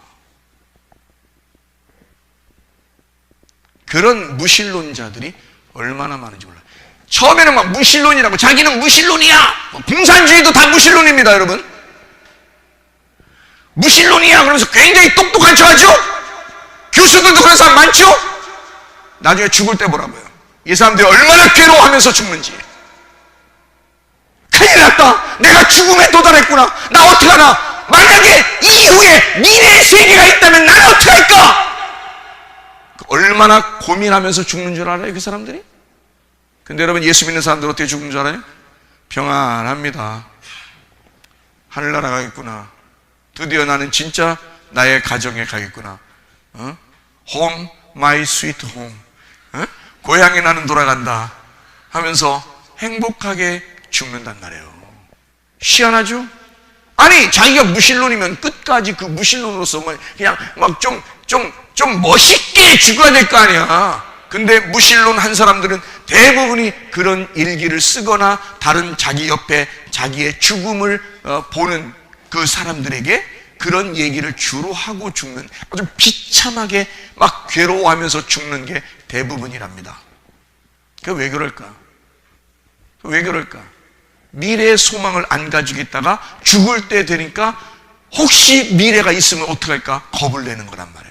그런 무신론자들이 얼마나 많은지 몰라요. 처음에는 막 무신론이라고, 자기는 무신론이야. 공산주의도 다 무신론입니다, 여러분. 무신론이야 그러면서 굉장히 똑똑한 척 하죠? 교수들도 그런 사람 많죠? 나중에 죽을 때 보라고요. 이 사람들이 얼마나 괴로워하면서 죽는지. 큰일 났다. 내가 죽음에 도달했구나. 나 어떡하나. 만약에 이후에 미래의 세계가 있다면 나는 어떡할까? 얼마나 고민하면서 죽는 줄 알아요, 그 사람들이? 근데 여러분, 예수 믿는 사람들 어떻게 죽는 줄 알아요? 평안합니다. 하늘나라 가겠구나. 드디어 나는 진짜 나의 가정에 가겠구나. Home, my sweet home. 고향에 나는 돌아간다 하면서 행복하게 죽는단 말이에요. 희한하죠? 아니, 자기가 무신론이면 끝까지 그 무신론으로서 그냥 막 좀 멋있게 죽어야 될 거 아니야. 근데 무신론 한 사람들은 대부분이 그런 일기를 쓰거나 다른 자기 옆에 자기의 죽음을 보는 그 사람들에게 그런 얘기를 주로 하고 죽는, 아주 비참하게 막 괴로워하면서 죽는 게 대부분이랍니다. 그 왜 그럴까? 왜 그럴까? 미래의 소망을 안 가지고 있다가 죽을 때 되니까 혹시 미래가 있으면 어떡할까? 겁을 내는 거란 말이에요.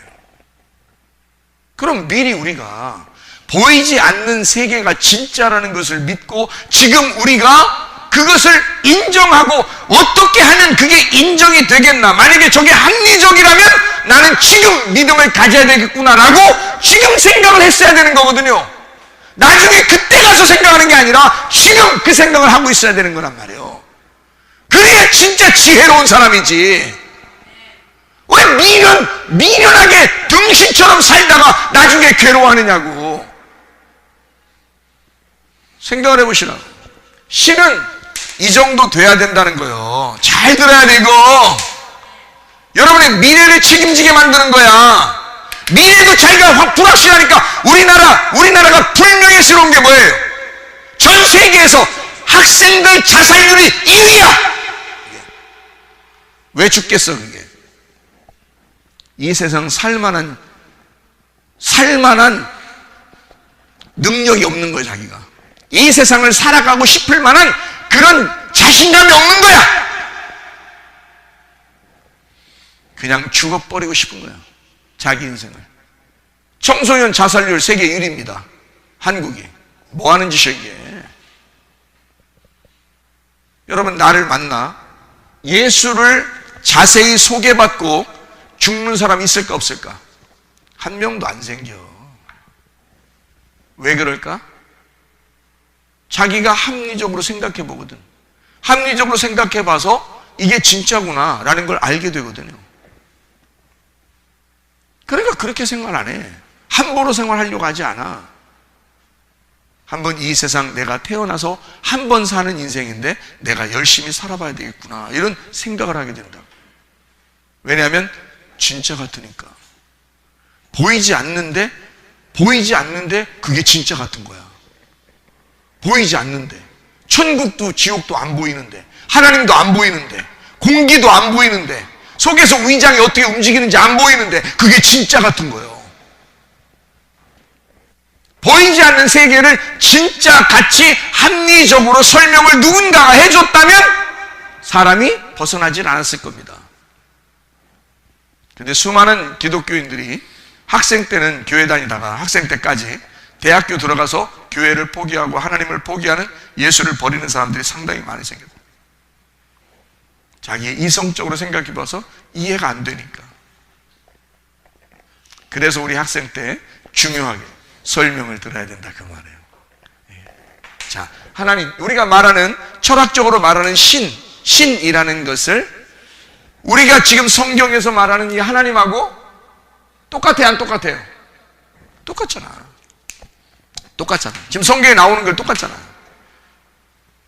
그럼 미리 우리가 보이지 않는 세계가 진짜라는 것을 믿고 지금 우리가 그것을 인정하고 어떻게 하면 그게 인정이 되겠나? 만약에 저게 합리적이라면 나는 지금 믿음을 가져야 되겠구나라고 지금 생각을 했어야 되는 거거든요. 나중에 그때 가서 생각하는 게 아니라 지금 그 생각을 하고 있어야 되는 거란 말이에요. 그래야 진짜 지혜로운 사람이지. 왜 미련하게 등신처럼 살다가 나중에 괴로워하느냐고. 생각을 해보시라고. 신은 이 정도 돼야 된다는 거예요. 잘 들어야 돼, 이거. 여러분의 미래를 책임지게 만드는 거야. 미래도 자기가 확 불확실하니까 우리나라가 불명예스러운 게 뭐예요? 전 세계에서 학생들 자살률이 1위야. 왜 죽겠어, 그게? 이 세상 살만한 능력이 없는 거야, 자기가. 이 세상을 살아가고 싶을 만한 그런 자신감이 없는 거야. 그냥 죽어버리고 싶은 거야, 자기 인생을. 청소년 자살률 세계 1위입니다. 한국이. 뭐 하는 짓이야, 이게. 여러분, 나를 만나 예수를 자세히 소개받고 죽는 사람 있을까 없을까? 한 명도 안 생겨. 왜 그럴까? 자기가 합리적으로 생각해 보거든. 합리적으로 생각해 봐서 이게 진짜구나 라는 걸 알게 되거든요. 그러니까 그렇게 생활 안 해. 함부로 생활하려고 하지 않아. 한번 이 세상 내가 태어나서 한 번 사는 인생인데 내가 열심히 살아봐야 되겠구나, 이런 생각을 하게 된다. 왜냐하면 진짜 같으니까. 보이지 않는데 그게 진짜 같은 거야. 보이지 않는데. 천국도 지옥도 안 보이는데, 하나님도 안 보이는데, 공기도 안 보이는데, 속에서 위장이 어떻게 움직이는지 안 보이는데 그게 진짜 같은 거예요. 보이지 않는 세계를 진짜 같이 합리적으로 설명을 누군가가 해줬다면 사람이 벗어나질 않았을 겁니다. 근데 수많은 기독교인들이 학생 때는 교회 다니다가 학생 때까지 대학교 들어가서 교회를 포기하고 하나님을 포기하는, 예수를 버리는 사람들이 상당히 많이 생겼어요. 자기 이성적으로 생각해 봐서 이해가 안 되니까. 그래서 우리 학생 때 중요하게 설명을 들어야 된다, 그 말이에요. 자, 하나님, 우리가 말하는, 철학적으로 말하는 신이라는 것을 우리가 지금 성경에서 말하는 이 하나님하고 똑같아요, 안 똑같아요? 똑같잖아. 지금 성경에 나오는 걸 똑같잖아.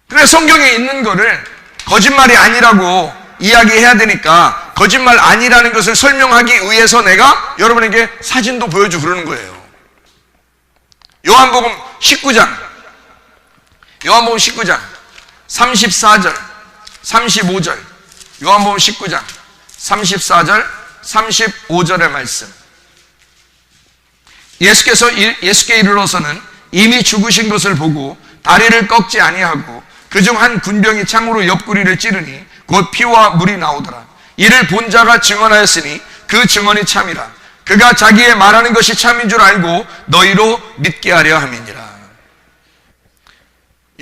그래, 성경에 있는 거를 거짓말이 아니라고 이야기해야 되니까 거짓말 아니라는 것을 설명하기 위해서 내가 여러분에게 사진도 보여주고 그러는 거예요. 요한복음 19장 34절 35절, 요한복음 19장 34절 35절의 말씀. 예수께 이르러서는 이미 죽으신 것을 보고 다리를 꺾지 아니하고 그중 한 군병이 창으로 옆구리를 찌르니 곧 피와 물이 나오더라. 이를 본 자가 증언하였으니 그 증언이 참이라. 그가 자기의 말하는 것이 참인 줄 알고 너희로 믿게 하려 함이니라.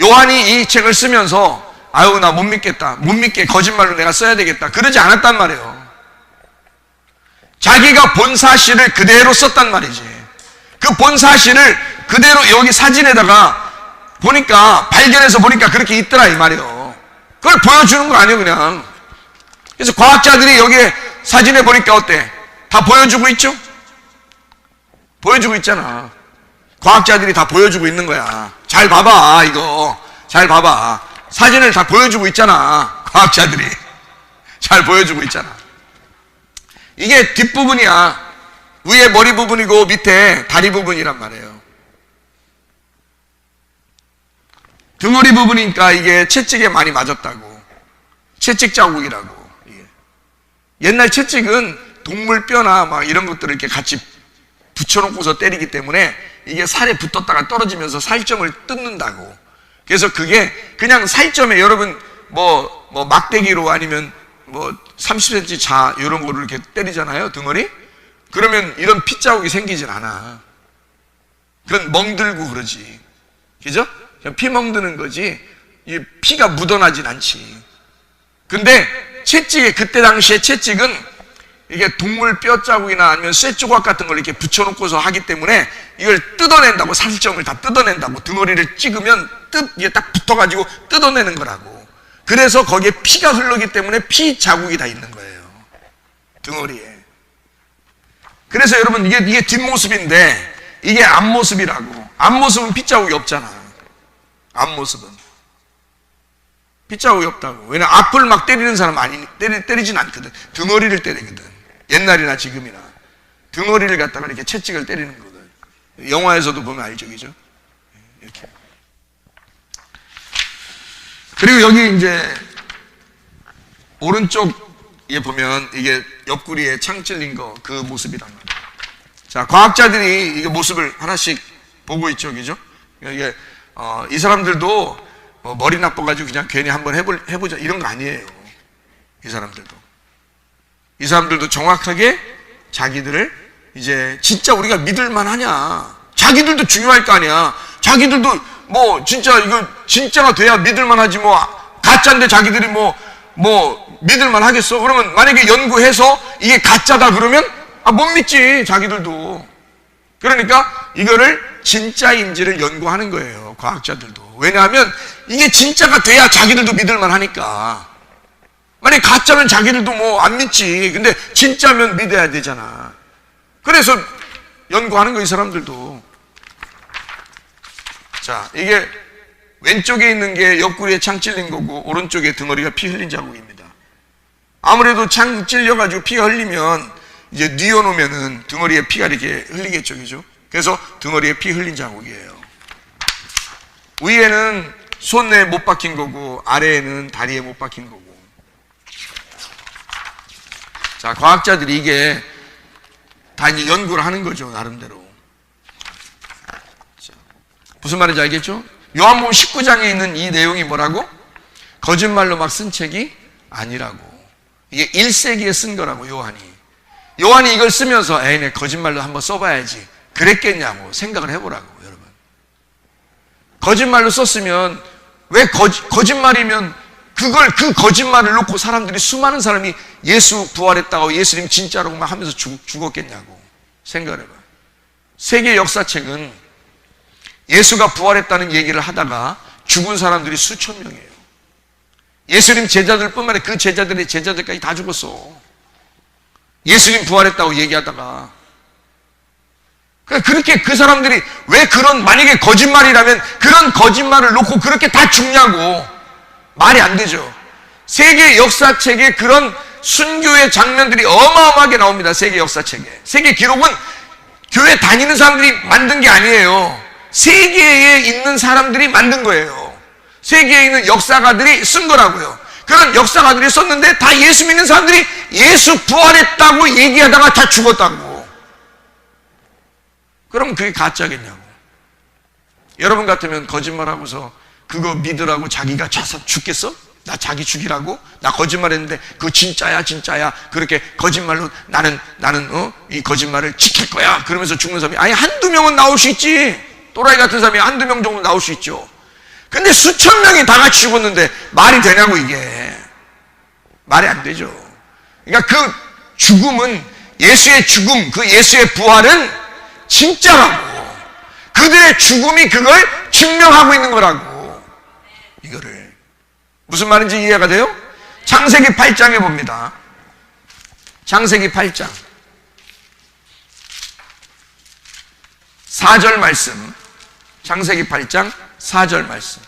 요한이 이 책을 쓰면서 아유, 나 못 믿겠다, 못 믿게, 거짓말로 내가 써야 되겠다, 그러지 않았단 말이에요. 자기가 본 사실을 그대로 썼단 말이지. 그 본 사실을 그대로 여기 사진에다가 발견해서 보니까 그렇게 있더라, 이 말이에요. 그걸 보여주는 거 아니에요, 그냥. 그래서 과학자들이 여기에 사진에 보니까 어때? 다 보여주고 있죠? 보여주고 있잖아. 과학자들이 다 보여주고 있는 거야. 잘 봐봐, 이거. 잘 봐봐. 사진을 다 보여주고 있잖아. 과학자들이. 잘 보여주고 있잖아. 이게 뒷부분이야. 위에 머리 부분이고 밑에 다리 부분이란 말이에요. 등허리 부분이니까 이게 채찍에 많이 맞았다고. 채찍 자국이라고. 이게. 옛날 채찍은 동물 뼈나 막 이런 것들을 이렇게 같이 붙여놓고서 때리기 때문에 이게 살에 붙었다가 떨어지면서 살점을 뜯는다고. 그래서 그게 그냥 살점에 여러분 뭐 막대기로 아니면 뭐 30cm 자 이런 거를 이렇게 때리잖아요, 등허리. 그러면 이런 핏자국이 생기질 않아. 그건 멍들고 그러지. 그죠? 그냥 피 멍드는 거지 이 피가 묻어나진 않지. 근데 채찍에, 그때 당시에 채찍은 이게 동물 뼈 자국이나 아니면 쇠 조각 같은 걸 이렇게 붙여놓고서 하기 때문에 이걸 뜯어낸다고, 살점을 다 뜯어낸다고. 등허리를 찍으면 이게 딱 붙어가지고 뜯어내는 거라고. 그래서 거기에 피가 흐르기 때문에 피 자국이 다 있는 거예요. 등허리에. 그래서 여러분 이게 뒷모습인데 이게 앞모습이라고. 앞모습은 핏자국이 없잖아. 앞모습은 핏자국이 없다고. 왜냐면 앞을 막 때리는 사람 때리진 않거든. 등허리를 때리거든. 옛날이나 지금이나 등허리를 갖다가 이렇게 채찍을 때리는 거거든. 영화에서도 보면 알죠, 그죠? 이렇게. 그리고 여기 이제 오른쪽에 보면 이게 옆구리에 창 찔린 거 그 모습이란 말이에요. 자, 과학자들이 이 모습을 하나씩 보고 있죠, 그죠? 이게 이 사람들도 머리 나빠가지고 그냥 괜히 한번 해보자 이런 거 아니에요. 이 사람들도 정확하게 자기들을 이제 진짜 우리가 믿을만 하냐. 자기들도 중요할 거 아니야. 자기들도 뭐 진짜 이거 진짜가 돼야 믿을만 하지 뭐 가짜인데 자기들이 뭐 믿을만 하겠어? 그러면 만약에 연구해서 이게 가짜다 그러면 못 믿지 자기들도. 그러니까 이거를 진짜인지를 연구하는 거예요, 과학자들도. 왜냐하면 이게 진짜가 돼야 자기들도 믿을만 하니까. 만약에 가짜면 자기들도 뭐 안 믿지. 근데 진짜면 믿어야 되잖아. 그래서 연구하는 거, 이 사람들도. 자, 이게 왼쪽에 있는 게 옆구리에 창 찔린 거고 오른쪽에 등허리가 피 흘린 자국입니다. 아무래도 창 찔려가지고 피가 흘리면 이제 뉘어놓으면은 등허리에 피가 이렇게 흘리겠죠, 그죠? 그래서 등허리에 피 흘린 자국이에요. 위에는 손에 못 박힌 거고 아래에는 다리에 못 박힌 거고. 자, 과학자들이 이게 다 이제 연구를 하는 거죠, 나름대로. 자, 무슨 말인지 알겠죠? 요한복음 19장에 있는 이 내용이 뭐라고? 거짓말로 막 쓴 책이 아니라고. 이게 1세기에 쓴 거라고, 요한이 이걸 쓰면서 에이, 내 거짓말로 한번 써봐야지 그랬겠냐고 생각을 해보라고. 여러분, 거짓말로 썼으면 왜 거짓말이면 그 거짓말을 놓고 수많은 사람이 예수 부활했다고 예수님 진짜라고 막 하면서 죽었겠냐고 생각을 해봐요. 세계 역사책은 예수가 부활했다는 얘기를 하다가 죽은 사람들이 수천 명이에요. 예수님 제자들뿐만 아니라 그 제자들의 제자들까지 다 죽었어. 예수님 부활했다고 얘기하다가. 그렇게 그 사람들이 왜 만약에 거짓말이라면 그런 거짓말을 놓고 그렇게 다 죽냐고. 말이 안 되죠. 세계 역사책에 그런 순교의 장면들이 어마어마하게 나옵니다. 세계 역사책에. 세계 기록은 교회 다니는 사람들이 만든 게 아니에요. 세계에 있는 사람들이 만든 거예요. 세계에 있는 역사가들이 쓴 거라고요. 그런 역사가들이 썼는데 다 예수 믿는 사람들이 예수 부활했다고 얘기하다가 다 죽었다고. 그럼 그게 가짜겠냐고. 여러분 같으면 거짓말하고서 그거 믿으라고 자기가 죽겠어? 나 자기 죽이라고? 나 거짓말했는데 그거 진짜야 그렇게 거짓말로 나는 이 거짓말을 지킬 거야 그러면서 죽는 사람이 아니 한두 명은 나올 수 있지. 또라이 같은 사람이 한두 명 정도 나올 수 있죠. 근데 수천 명이 다 같이 죽었는데 말이 되냐고. 이게 말이 안 되죠. 그러니까 그 죽음은 예수의 죽음, 그 예수의 부활은 진짜라고. 그들의 죽음이 그걸 증명하고 있는 거라고. 이거를 무슨 말인지 이해가 돼요? 창세기 8장에 봅니다. 창세기 8장 4절 말씀. 창세기 8장 4절 말씀.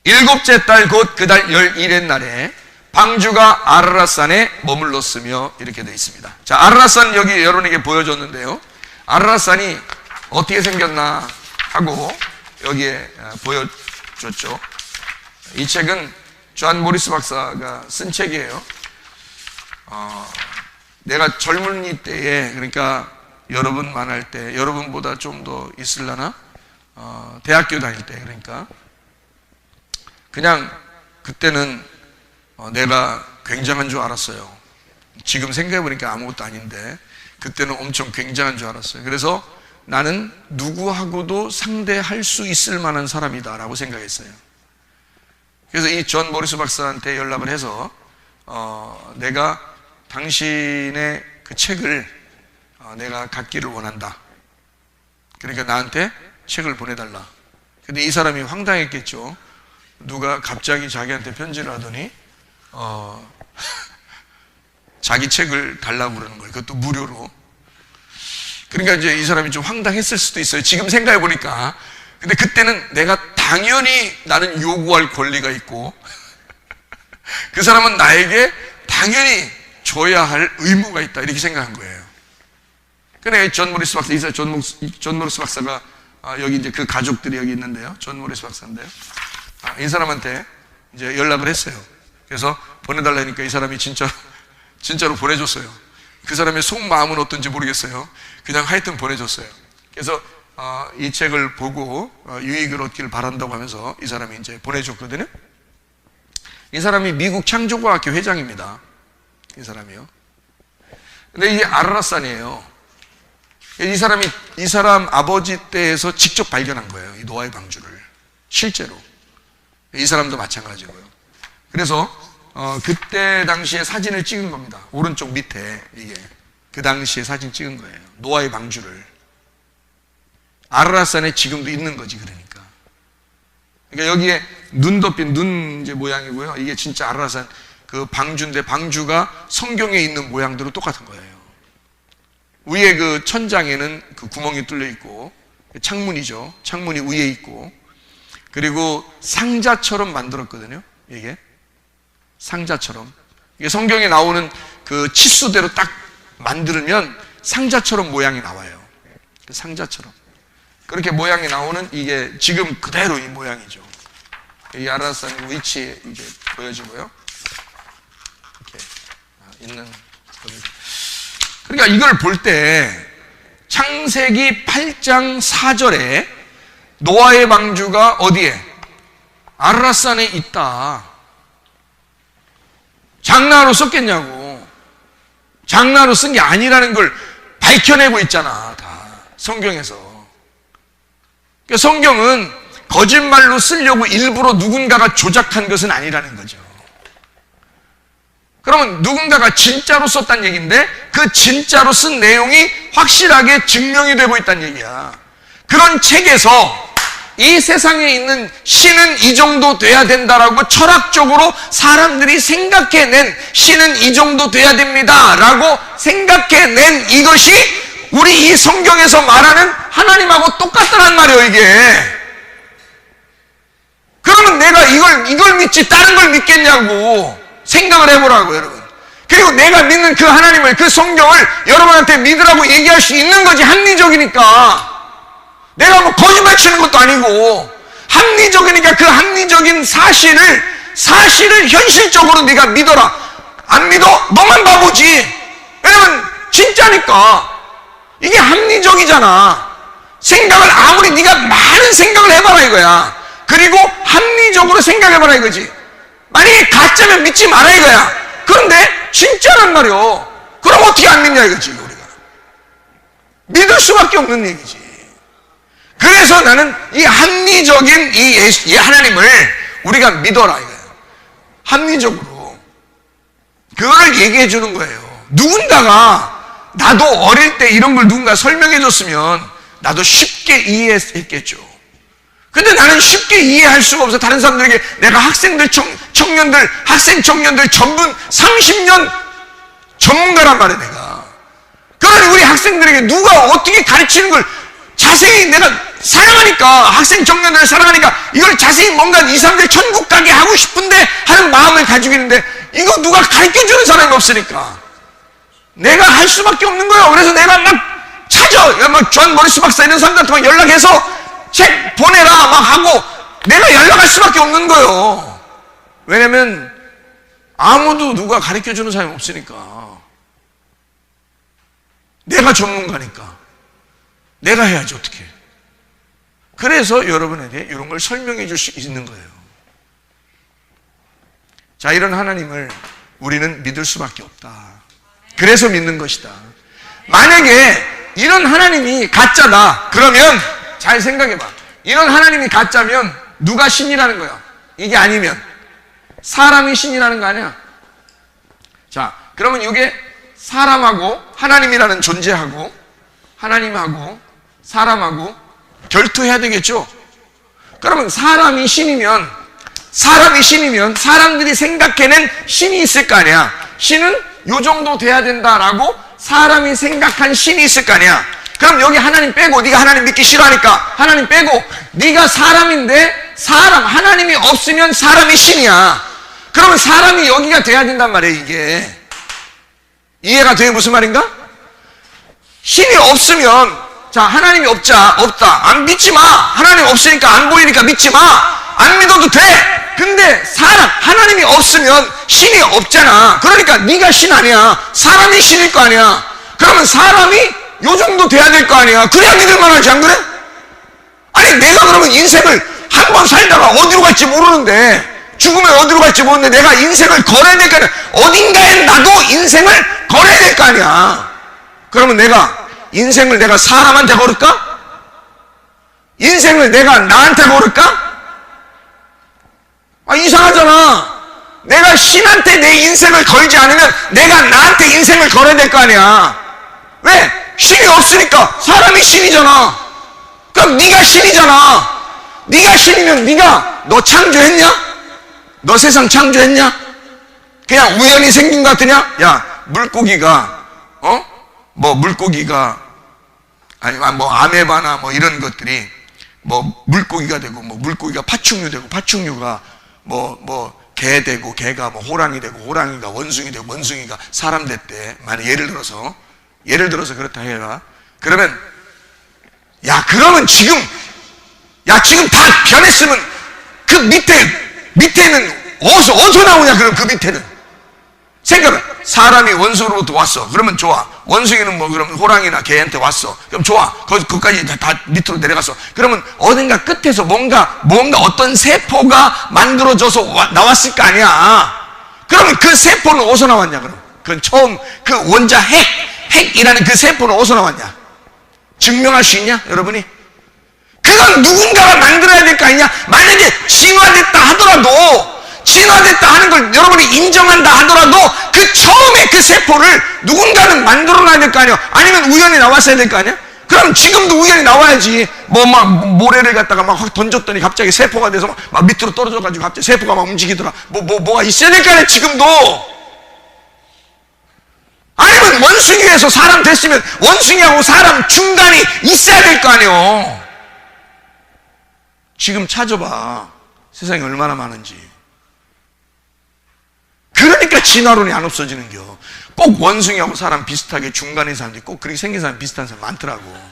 일곱째 달 곧 그 달 11의 날에 방주가 아라랏산에 머물렀으며 이렇게 되어 있습니다. 자, 아라랏산 여기 여러분에게 보여줬는데요. 아라랏산이 어떻게 생겼나 하고 여기에 보여줬죠. 이 책은 존 모리스 박사가 쓴 책이에요. 내가 젊은이 때에, 그러니까 여러분 만날 때, 여러분보다 좀 더 있을라나? 대학교 다닐 때, 그러니까 그냥 그때는 내가 굉장한 줄 알았어요. 지금 생각해보니까 아무것도 아닌데 그때는 엄청 굉장한 줄 알았어요. 그래서 나는 누구하고도 상대할 수 있을 만한 사람이다 라고 생각했어요. 그래서 이 존 모리스 박사한테 연락을 해서 내가 당신의 그 책을 내가 갖기를 원한다. 그러니까 나한테 책을 보내달라. 근데 이 사람이 황당했겠죠. 누가 갑자기 자기한테 편지를 하더니 자기 책을 달라고 그러는 거예요. 그것도 무료로. 그러니까 이제 이 사람이 좀 황당했을 수도 있어요. 지금 생각해 보니까. 근데 그때는 내가 당연히 나는 요구할 권리가 있고 그 사람은 나에게 당연히 줘야 할 의무가 있다 이렇게 생각한 거예요. 그래 존 모리스 박사, 이사 존 모리스 박사가 여기 이제 그 가족들이 여기 있는데요. 존 모리스 박사인데요. 이 사람한테 이제 연락을 했어요. 그래서 보내달라니까 이 사람이 진짜로 보내줬어요. 그 사람의 속마음은 어떤지 모르겠어요. 그냥 하여튼 보내줬어요. 그래서 이 책을 보고 유익을 얻기를 바란다고 하면서 이 사람이 이제 보내줬거든요. 이 사람이 미국 창조과학회 회장입니다. 이 사람이요. 근데 이게 아라라산이에요. 이 사람 아버지 때에서 직접 발견한 거예요. 이 노아의 방주를. 실제로. 이 사람도 마찬가지고요. 그래서 그때 당시에 사진을 찍은 겁니다. 오른쪽 밑에 이게 그 당시에 사진 찍은 거예요. 노아의 방주를. 아라라산에 지금도 있는 거지, 그러니까. 그러니까 여기에 눈 덮인 눈 이제 모양이고요. 이게 진짜 아라라산 그 방주인데 방주가 성경에 있는 모양대로 똑같은 거예요. 위에 그 천장에는 그 구멍이 뚫려 있고 창문이죠. 창문이 위에 있고 그리고 상자처럼 만들었거든요. 이게 상자처럼. 이게 성경에 나오는 그 치수대로 딱 만들면 상자처럼 모양이 나와요. 그 상자처럼. 그렇게 모양이 나오는 이게 지금 그대로 이 모양이죠. 이 아라라산 위치 이게 보여지고요. 이렇게 있는 겁니다. 그러니까 이걸 볼 때 창세기 8장 4절에 노아의 방주가 어디에? 아라라산에 있다. 장난으로 썼겠냐고. 장난으로 쓴 게 아니라는 걸 밝혀내고 있잖아, 다. 성경에서. 그러니까 성경은 거짓말로 쓰려고 일부러 누군가가 조작한 것은 아니라는 거죠. 그러면 누군가가 진짜로 썼다는 얘기인데 그 진짜로 쓴 내용이 확실하게 증명이 되고 있다는 얘기야. 그런 책에서 이 세상에 있는 신은 이 정도 돼야 된다라고 철학적으로 사람들이 생각해낸 신은 이 정도 돼야 됩니다 라고 생각해낸 이것이 우리 이 성경에서 말하는 하나님하고 똑같다는 말이에요, 이게. 그러면 내가 이걸 믿지 다른 걸 믿겠냐고 생각을 해보라고, 여러분. 그리고 내가 믿는 그 하나님을, 그 성경을 여러분한테 믿으라고 얘기할 수 있는 거지, 합리적이니까. 내가 뭐 거짓말 치는 것도 아니고 합리적이니까 그 합리적인 사실을 현실적으로 네가 믿어라. 안 믿어? 너만 바보지. 왜냐면 진짜니까. 이게 합리적이잖아. 생각을 아무리 네가 많은 생각을 해봐라 이거야. 그리고 합리적으로 생각해봐라 이거지. 만약에 가짜면 믿지 마라 이거야. 그런데 진짜란 말이요. 그럼 어떻게 안 믿냐 이거지, 우리가. 믿을 수밖에 없는 얘기지. 그래서 나는 이 합리적인 이 하나님을 우리가 믿어라 이거예요. 합리적으로. 그걸 얘기해 주는 거예요. 누군가가 나도 어릴 때 이런 걸 누군가 설명해 줬으면 나도 쉽게 이해했겠죠. 근데 나는 쉽게 이해할 수가 없어. 다른 사람들에게 내가 학생들, 학생 청년들 전부 30년 전문가란 말이야, 내가. 그러니 우리 학생들에게 누가 어떻게 가르치는 걸 자세히 내가 사랑하니까, 학생 청년들을 사랑하니까 이걸 자세히 뭔가 이 사람들 천국 가게 하고 싶은데 하는 마음을 가지고 있는데 이거 누가 가르쳐주는 사람이 없으니까 내가 할 수밖에 없는 거예요. 그래서 내가 막 찾아. 뭐 존 모리스 박사 이런 사람들한테 연락해서 책 보내라 막 하고 내가 연락할 수밖에 없는 거예요. 왜냐면 아무도 누가 가르쳐주는 사람이 없으니까. 내가 전문가니까 내가 해야지 어떻게. 그래서 여러분에게 이런 걸 설명해 줄 수 있는 거예요. 자, 이런 하나님을 우리는 믿을 수밖에 없다. 그래서 믿는 것이다. 만약에 이런 하나님이 가짜다 그러면 잘 생각해봐. 이런 하나님이 가짜면 누가 신이라는 거야? 이게 아니면 사람이 신이라는 거 아니야? 자, 그러면 이게 사람하고 하나님이라는 존재하고 하나님하고 사람하고 결투해야 되겠죠? 그러면 사람이 신이면 사람이 신이면 사람들이 생각해낸 신이 있을 거 아니야. 신은 요 정도 돼야 된다라고 사람이 생각한 신이 있을 거 아니야. 그럼 여기 하나님 빼고, 네가 하나님 믿기 싫어하니까 하나님 빼고, 네가 사람인데 하나님이 없으면 사람이 신이야. 그러면 사람이 여기가 돼야 된단 말이에요. 이게 이해가 돼요? 무슨 말인가? 신이 없으면, 자, 하나님이 없다 안 믿지 마. 하나님 없으니까 안 보이니까 믿지 마. 안 믿어도 돼. 근데 하나님이 없으면 신이 없잖아. 그러니까 네가 신 아니야. 사람이 신일 거 아니야. 그러면 사람이 요 정도 돼야 될 거 아니야. 그래야 믿을 만하지, 안 그래? 아니, 내가 그러면 인생을 한 번 살다가 어디로 갈지 모르는데, 죽으면 어디로 갈지 모르는데 내가 인생을 걸어야 될 거 아니야. 어딘가에 나도 인생을 걸어야 될 거 아니야. 그러면 인생을 내가 사람한테 걸을까? 인생을 내가 나한테 걸을까? 이상하잖아. 내가 신한테 내 인생을 걸지 않으면 내가 나한테 인생을 걸어야 될 거 아니야. 왜? 신이 없으니까. 사람이 신이잖아. 그럼 네가 신이잖아. 네가 신이면 너 창조했냐? 너 세상 창조했냐? 그냥 우연히 생긴 것 같으냐? 야, 물고기가 아니 뭐 아메바나 뭐 이런 것들이 뭐 물고기가 되고, 뭐 물고기가 파충류 되고, 파충류가 뭐 개 되고, 개가 뭐 호랑이 되고, 호랑이가 원숭이 되고, 원숭이가 사람 됐대. 만약 예를 들어서 그렇다 해라. 그러면 그러면 지금 다 변했으면 그 밑에는 어디서 나오냐? 그럼 그 밑에는 생각해. 사람이 원숭이로부터 왔어. 그러면 좋아. 원숭이는 뭐 그러면 호랑이나 개한테 왔어. 그럼 좋아. 거기까지 다 밑으로 내려갔어. 그러면 어딘가 끝에서 뭔가 어떤 세포가 만들어져서 나왔을 거 아니야. 그러면 그 세포는 어디서 나왔냐? 그럼 그건 처음 그 원자 핵이라는 그 세포는 어디서 나왔냐? 증명할 수 있냐, 여러분이? 그건 누군가가 만들어야 될 거 아니냐? 만약에 진화됐다 하는 걸 여러분이 인정한다 하더라도 그 처음에 그 세포를 누군가는 만들어놔야 될 거 아니야? 아니면 우연히 나왔어야 될 거 아니야? 그럼 지금도 우연히 나와야지. 막 모래를 갖다가 막 확 던졌더니 갑자기 세포가 돼서 막 밑으로 떨어져가지고 갑자기 세포가 막 움직이더라. 뭐가 있어야 될 거 아니야, 지금도. 아니면 원숭이에서 사람 됐으면 원숭이하고 사람 중간이 있어야 될 거 아니에요. 지금 찾아봐. 세상에 얼마나 많은지. 그러니까 진화론이 안 없어지는겨. 꼭 원숭이하고 사람 비슷하게 중간인 사람들이 꼭 그렇게 생긴 사람 비슷한 사람 많더라고.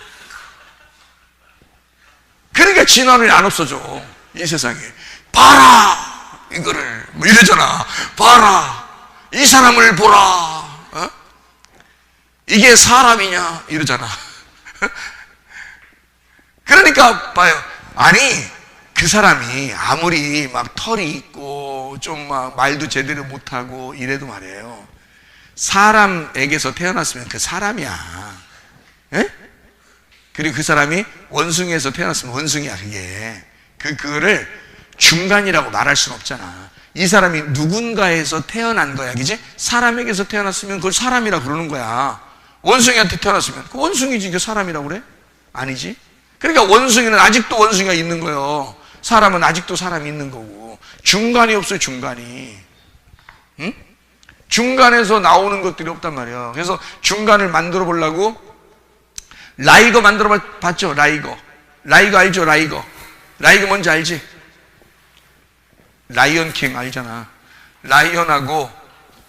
그러니까 진화론이 안 없어져. 이 세상에. 봐라 이거를 뭐 이러잖아. 봐라 이 사람을 보라. 이게 사람이냐 이러잖아. 그러니까 봐요. 아니 그 사람이 아무리 막 털이 있고 좀 막 말도 제대로 못하고 이래도 말이에요, 사람에게서 태어났으면 그 사람이야. 에? 그리고 그 사람이 원숭이에서 태어났으면 원숭이야. 그거를 중간이라고 말할 수는 없잖아. 이 사람이 누군가에서 태어난 거야, 그지? 사람에게서 태어났으면 그걸 사람이라 그러는 거야. 원숭이한테 태어났으면 그 원숭이지, 그 사람이라고 그래? 아니지. 그러니까 원숭이는 아직도 원숭이가 있는 거예요. 사람은 아직도 사람이 있는 거고. 중간이 없어요, 중간이. 응? 중간에서 나오는 것들이 없단 말이야. 그래서 중간을 만들어 보려고 라이거 만들어 봤죠? 라이거 알죠? 라이거 뭔지 알지? 라이언 킹 알잖아. 라이언하고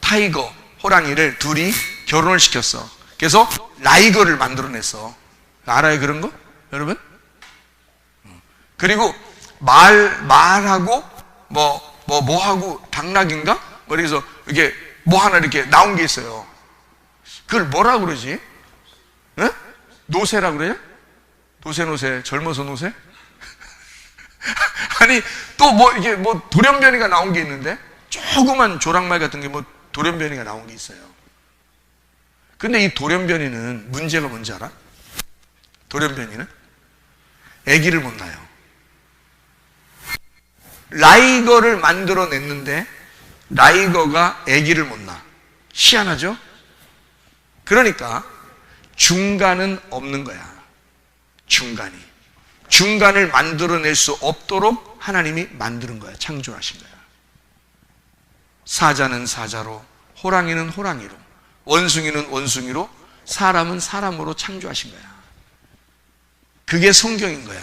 타이거, 호랑이를 둘이 결혼을 시켰어. 그래서 라이거를 만들어냈어. 알아요, 그런 거? 여러분? 그리고 말하고 뭐하고 당나귀인가? 그래서 이게 뭐 하나 이렇게 나온 게 있어요. 그걸 뭐라고 그러지? 에? 노새라고 그래요? 노새 젊어서 노새? 아니 또 뭐 이게 뭐 돌연변이가 나온 게 있는데, 조그만 조랑말 같은 게 뭐 돌연변이가 나온 게 있어요. 근데 이 돌연변이는 문제가 뭔지 알아? 돌연변이는 아기를 못 낳아요. 라이거를 만들어냈는데 라이거가 아기를 못 낳아. 희한하죠? 그러니까 중간은 없는 거야. 중간을 만들어낼 수 없도록 하나님이 만드는 거야. 창조하신 거야. 사자는 사자로, 호랑이는 호랑이로, 원숭이는 원숭이로, 사람은 사람으로 창조하신 거야. 그게 성경인 거야.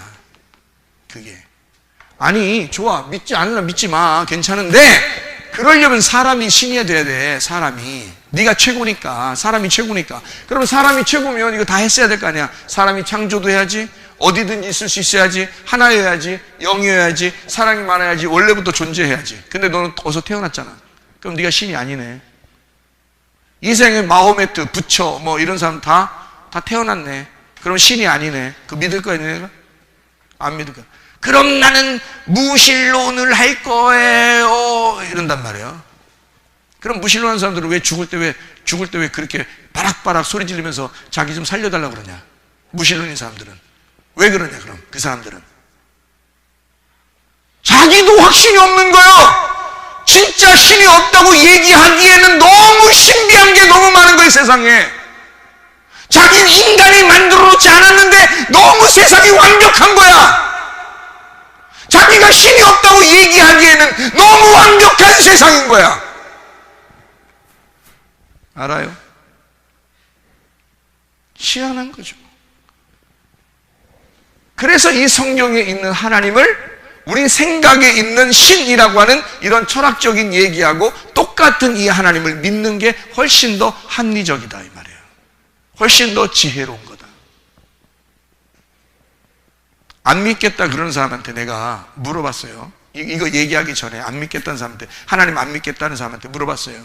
그게. 아니, 좋아. 믿지 않으면 믿지 마. 괜찮은데 그러려면 사람이 신이 돼야 돼. 사람이. 네가 최고니까. 사람이 최고니까. 그러면 사람이 최고면 이거 다 했어야 될 거 아니야. 사람이 창조도 해야지, 어디든지 있을 수 있어야지, 하나여야지, 영이어야지, 사랑이 많아야지, 원래부터 존재해야지. 근데 너는 어디서 태어났잖아. 그럼 네가 신이 아니네. 이 생에 마호메트, 부처 뭐 이런 사람 다 태어났네. 그럼 신이 아니네. 그 믿을 거야 내가? 안 믿을 거야. 그럼 나는 무신론을 할 거예요 이런단 말이에요. 그럼 무신론하는 사람들은 왜 죽을 때 왜 그렇게 바락바락 소리 지르면서 자기 좀 살려달라고 그러냐? 무신론인 사람들은 왜 그러냐? 그럼 그 사람들은 자기도 확신이 없는 거예요. 진짜 신이 없다고 얘기하기에는 너무 신비한 게 너무 많은 거예요. 세상에 자기는 인간이 만들어 놓지 않았는데 너무 세상이 완벽한 거야. 자기가 신이 없다고 얘기하기에는 너무 완벽한 세상인 거야. 알아요? 희한한 거죠. 그래서 이 성경에 있는 하나님을 우리 생각에 있는 신이라고 하는 이런 철학적인 얘기하고 똑같은 이 하나님을 믿는 게 훨씬 더 합리적이다 이 말이에요. 훨씬 더 지혜로운 거다. 안 믿겠다 그러는 사람한테 내가 물어봤어요. 이거 얘기하기 전에 안 믿겠다는 사람한테, 하나님 안 믿겠다는 사람한테 물어봤어요.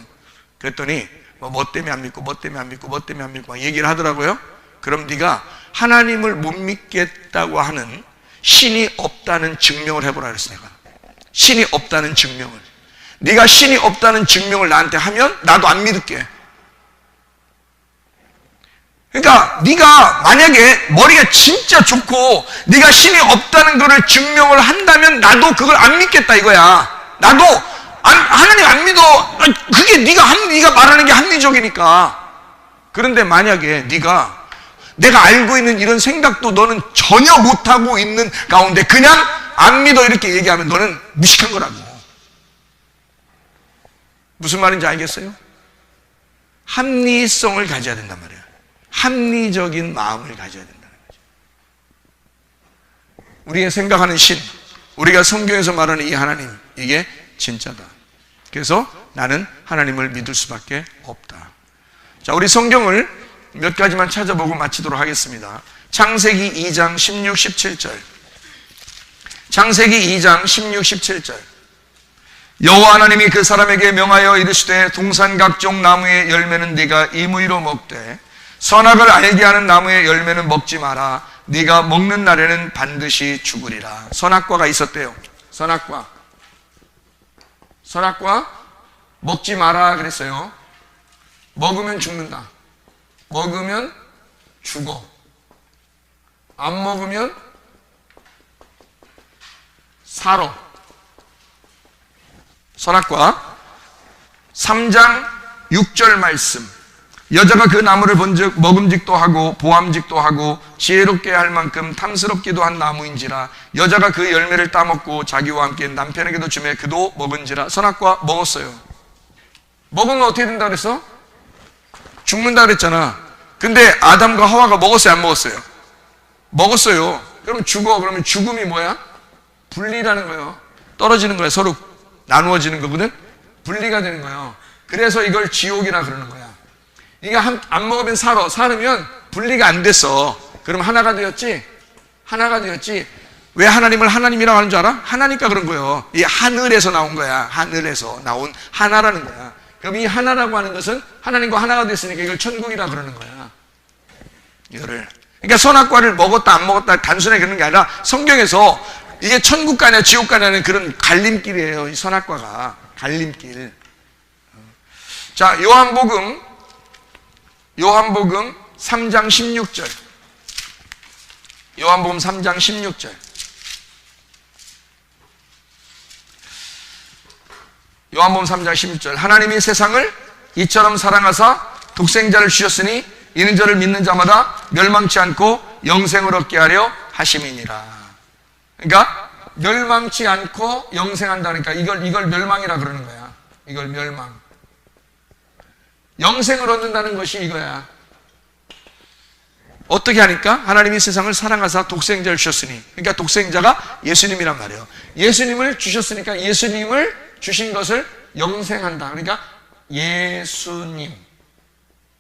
그랬더니 뭐 때문에 안 믿고 뭐 때문에 안 믿고 뭐 때문에 안 믿고 막 얘기를 하더라고요. 그럼 네가 하나님을 못 믿겠다고 하는 신이 없다는 증명을 해보라 그랬어. 내가 신이 없다는 증명을, 네가 신이 없다는 증명을 나한테 하면 나도 안 믿을게. 그러니까 네가 만약에 머리가 진짜 좋고 네가 신이 없다는 것을 증명을 한다면 나도 그걸 안 믿겠다 이거야. 나도 하나님 안 믿어. 그게 네가 말하는 게 합리적이니까. 그런데 만약에 내가 알고 있는 이런 생각도 너는 전혀 못하고 있는 가운데 그냥 안 믿어 이렇게 얘기하면 너는 무식한 거라고. 무슨 말인지 알겠어요? 합리성을 가져야 된단 말이에요. 합리적인 마음을 가져야 된다는 거죠. 우리가 생각하는 신, 우리가 성경에서 말하는 이 하나님, 이게 진짜다. 그래서 나는 하나님을 믿을 수밖에 없다. 자, 우리 성경을 몇 가지만 찾아보고 마치도록 하겠습니다. 창세기 2장 16, 17절. 창세기 2장 16, 17절. 여호와 하나님이 그 사람에게 명하여 이르시되 동산 각종 나무의 열매는 네가 임의로 먹되 선악을 알게 하는 나무의 열매는 먹지 마라. 네가 먹는 날에는 반드시 죽으리라. 선악과가 있었대요. 선악과 먹지 마라 그랬어요. 먹으면 죽는다. 먹으면 죽어. 안 먹으면 살아. 선악과 3장 6절 말씀. 여자가 그 나무를 본즉 먹음직도 하고 보암직도 하고 지혜롭게 할 만큼 탐스럽기도 한 나무인지라. 여자가 그 열매를 따먹고 자기와 함께 남편에게도 주매 그도 먹은지라. 선악과 먹었어요. 먹으면 어떻게 된다 그랬어? 죽는다 그랬잖아. 근데 아담과 하와가 먹었어요 안 먹었어요? 먹었어요. 그럼 죽어. 그러면 죽음이 뭐야? 분리라는 거예요. 떨어지는 거야. 서로 나누어지는 거거든. 분리가 되는 거예요. 그래서 이걸 지옥이라 그러는 거야. 이게 안 먹으면 살으면 분리가 안 됐어. 그럼 하나가 되었지? 하나가 되었지. 왜 하나님을 하나님이라고 하는 줄 알아? 하나니까 그런 거예요. 이 하늘에서 나온 거야. 하늘에서 나온 하나라는 거야. 그럼 이 하나라고 하는 것은 하나님과 하나가 됐으니까 이걸 천국이라 그러는 거야. 이거를. 그러니까 선악과를 먹었다 안 먹었다 단순하게 그런 게 아니라 성경에서 이게 천국가냐 지옥가냐는 그런 갈림길이에요. 이 선악과가 갈림길. 자, 요한복음 3장 16절. 요한복음 3장 16절. 요한복음 3장 16절. 하나님이 세상을 이처럼 사랑하사 독생자를 주셨으니 이는 저를 믿는 자마다 멸망치 않고 영생을 얻게 하려 하심이니라. 그러니까 멸망치 않고 영생한다. 그러니까 이걸 멸망이라 그러는 거야. 이걸 멸망. 영생을 얻는다는 것이 이거야. 어떻게 하니까? 하나님이 세상을 사랑하사 독생자를 주셨으니. 그러니까 독생자가 예수님이란 말이에요. 예수님을 주셨으니까 예수님을 주신 것을 영생한다. 그러니까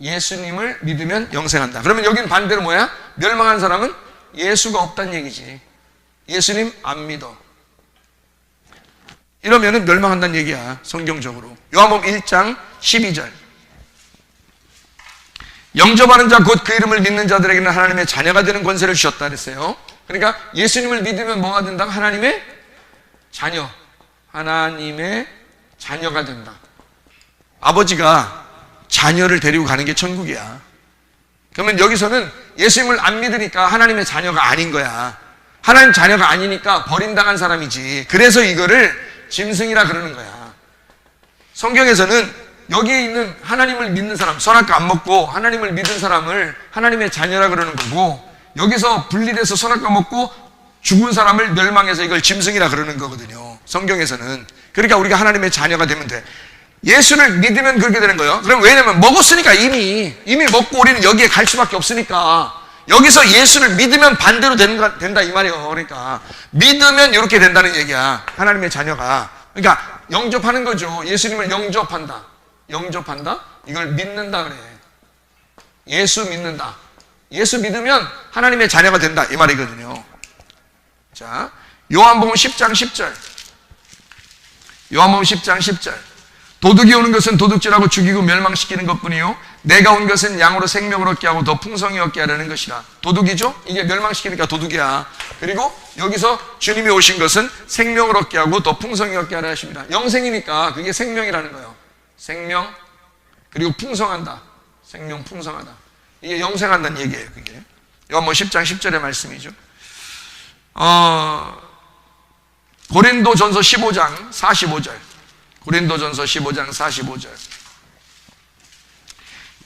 예수님을 믿으면 영생한다. 그러면 여기는 반대로 뭐야? 멸망한 사람은 예수가 없다는 얘기지. 예수님 안 믿어. 이러면은 멸망한다는 얘기야. 성경적으로. 요한복음 1장 12절. 영접하는 자 곧 그 이름을 믿는 자들에게는 하나님의 자녀가 되는 권세를 주셨다 그랬어요. 그러니까 예수님을 믿으면 뭐가 된다? 하나님의 자녀. 하나님의 자녀가 된다. 아버지가 자녀를 데리고 가는 게 천국이야. 그러면 여기서는 예수님을 안 믿으니까 하나님의 자녀가 아닌 거야. 하나님 자녀가 아니니까 버림당한 사람이지. 그래서 이거를 짐승이라 그러는 거야. 성경에서는 여기에 있는 하나님을 믿는 사람, 선악과 안 먹고 하나님을 믿은 사람을 하나님의 자녀라 그러는 거고, 여기서 분리돼서 선악과 먹고 죽은 사람을 멸망해서 이걸 짐승이라 그러는 거거든요. 성경에서는. 그러니까 우리가 하나님의 자녀가 되면 돼. 예수를 믿으면 그렇게 되는 거예요. 그럼 왜냐면 먹었으니까 이미 먹고 우리는 여기에 갈 수밖에 없으니까 여기서 예수를 믿으면 반대로 된다 이 말이에요. 그러니까 믿으면 이렇게 된다는 얘기야. 하나님의 자녀가. 그러니까 영접하는 거죠. 예수님을 영접한다. 이걸 믿는다 그래. 예수 믿는다. 예수 믿으면 하나님의 자녀가 된다 이 말이거든요. 자, 요한복음 10장 10절. 요한복음 10장 10절. 도둑이 오는 것은 도둑질하고 죽이고 멸망시키는 것뿐이요 내가 온 것은 양으로 생명을 얻게 하고 더 풍성히 얻게 하려는 것이라. 도둑이죠? 이게 멸망시키니까 도둑이야. 그리고 여기서 주님이 오신 것은 생명을 얻게 하고 더 풍성히 얻게 하려 하십니다. 영생이니까 그게 생명이라는 거예요. 생명 그리고 풍성한다. 생명 풍성하다. 이게 영생한다는 얘기예요. 그게 요한복음 10장 10절의 말씀이죠. 고린도전서 15장 45절. 고린도전서 15장 45절.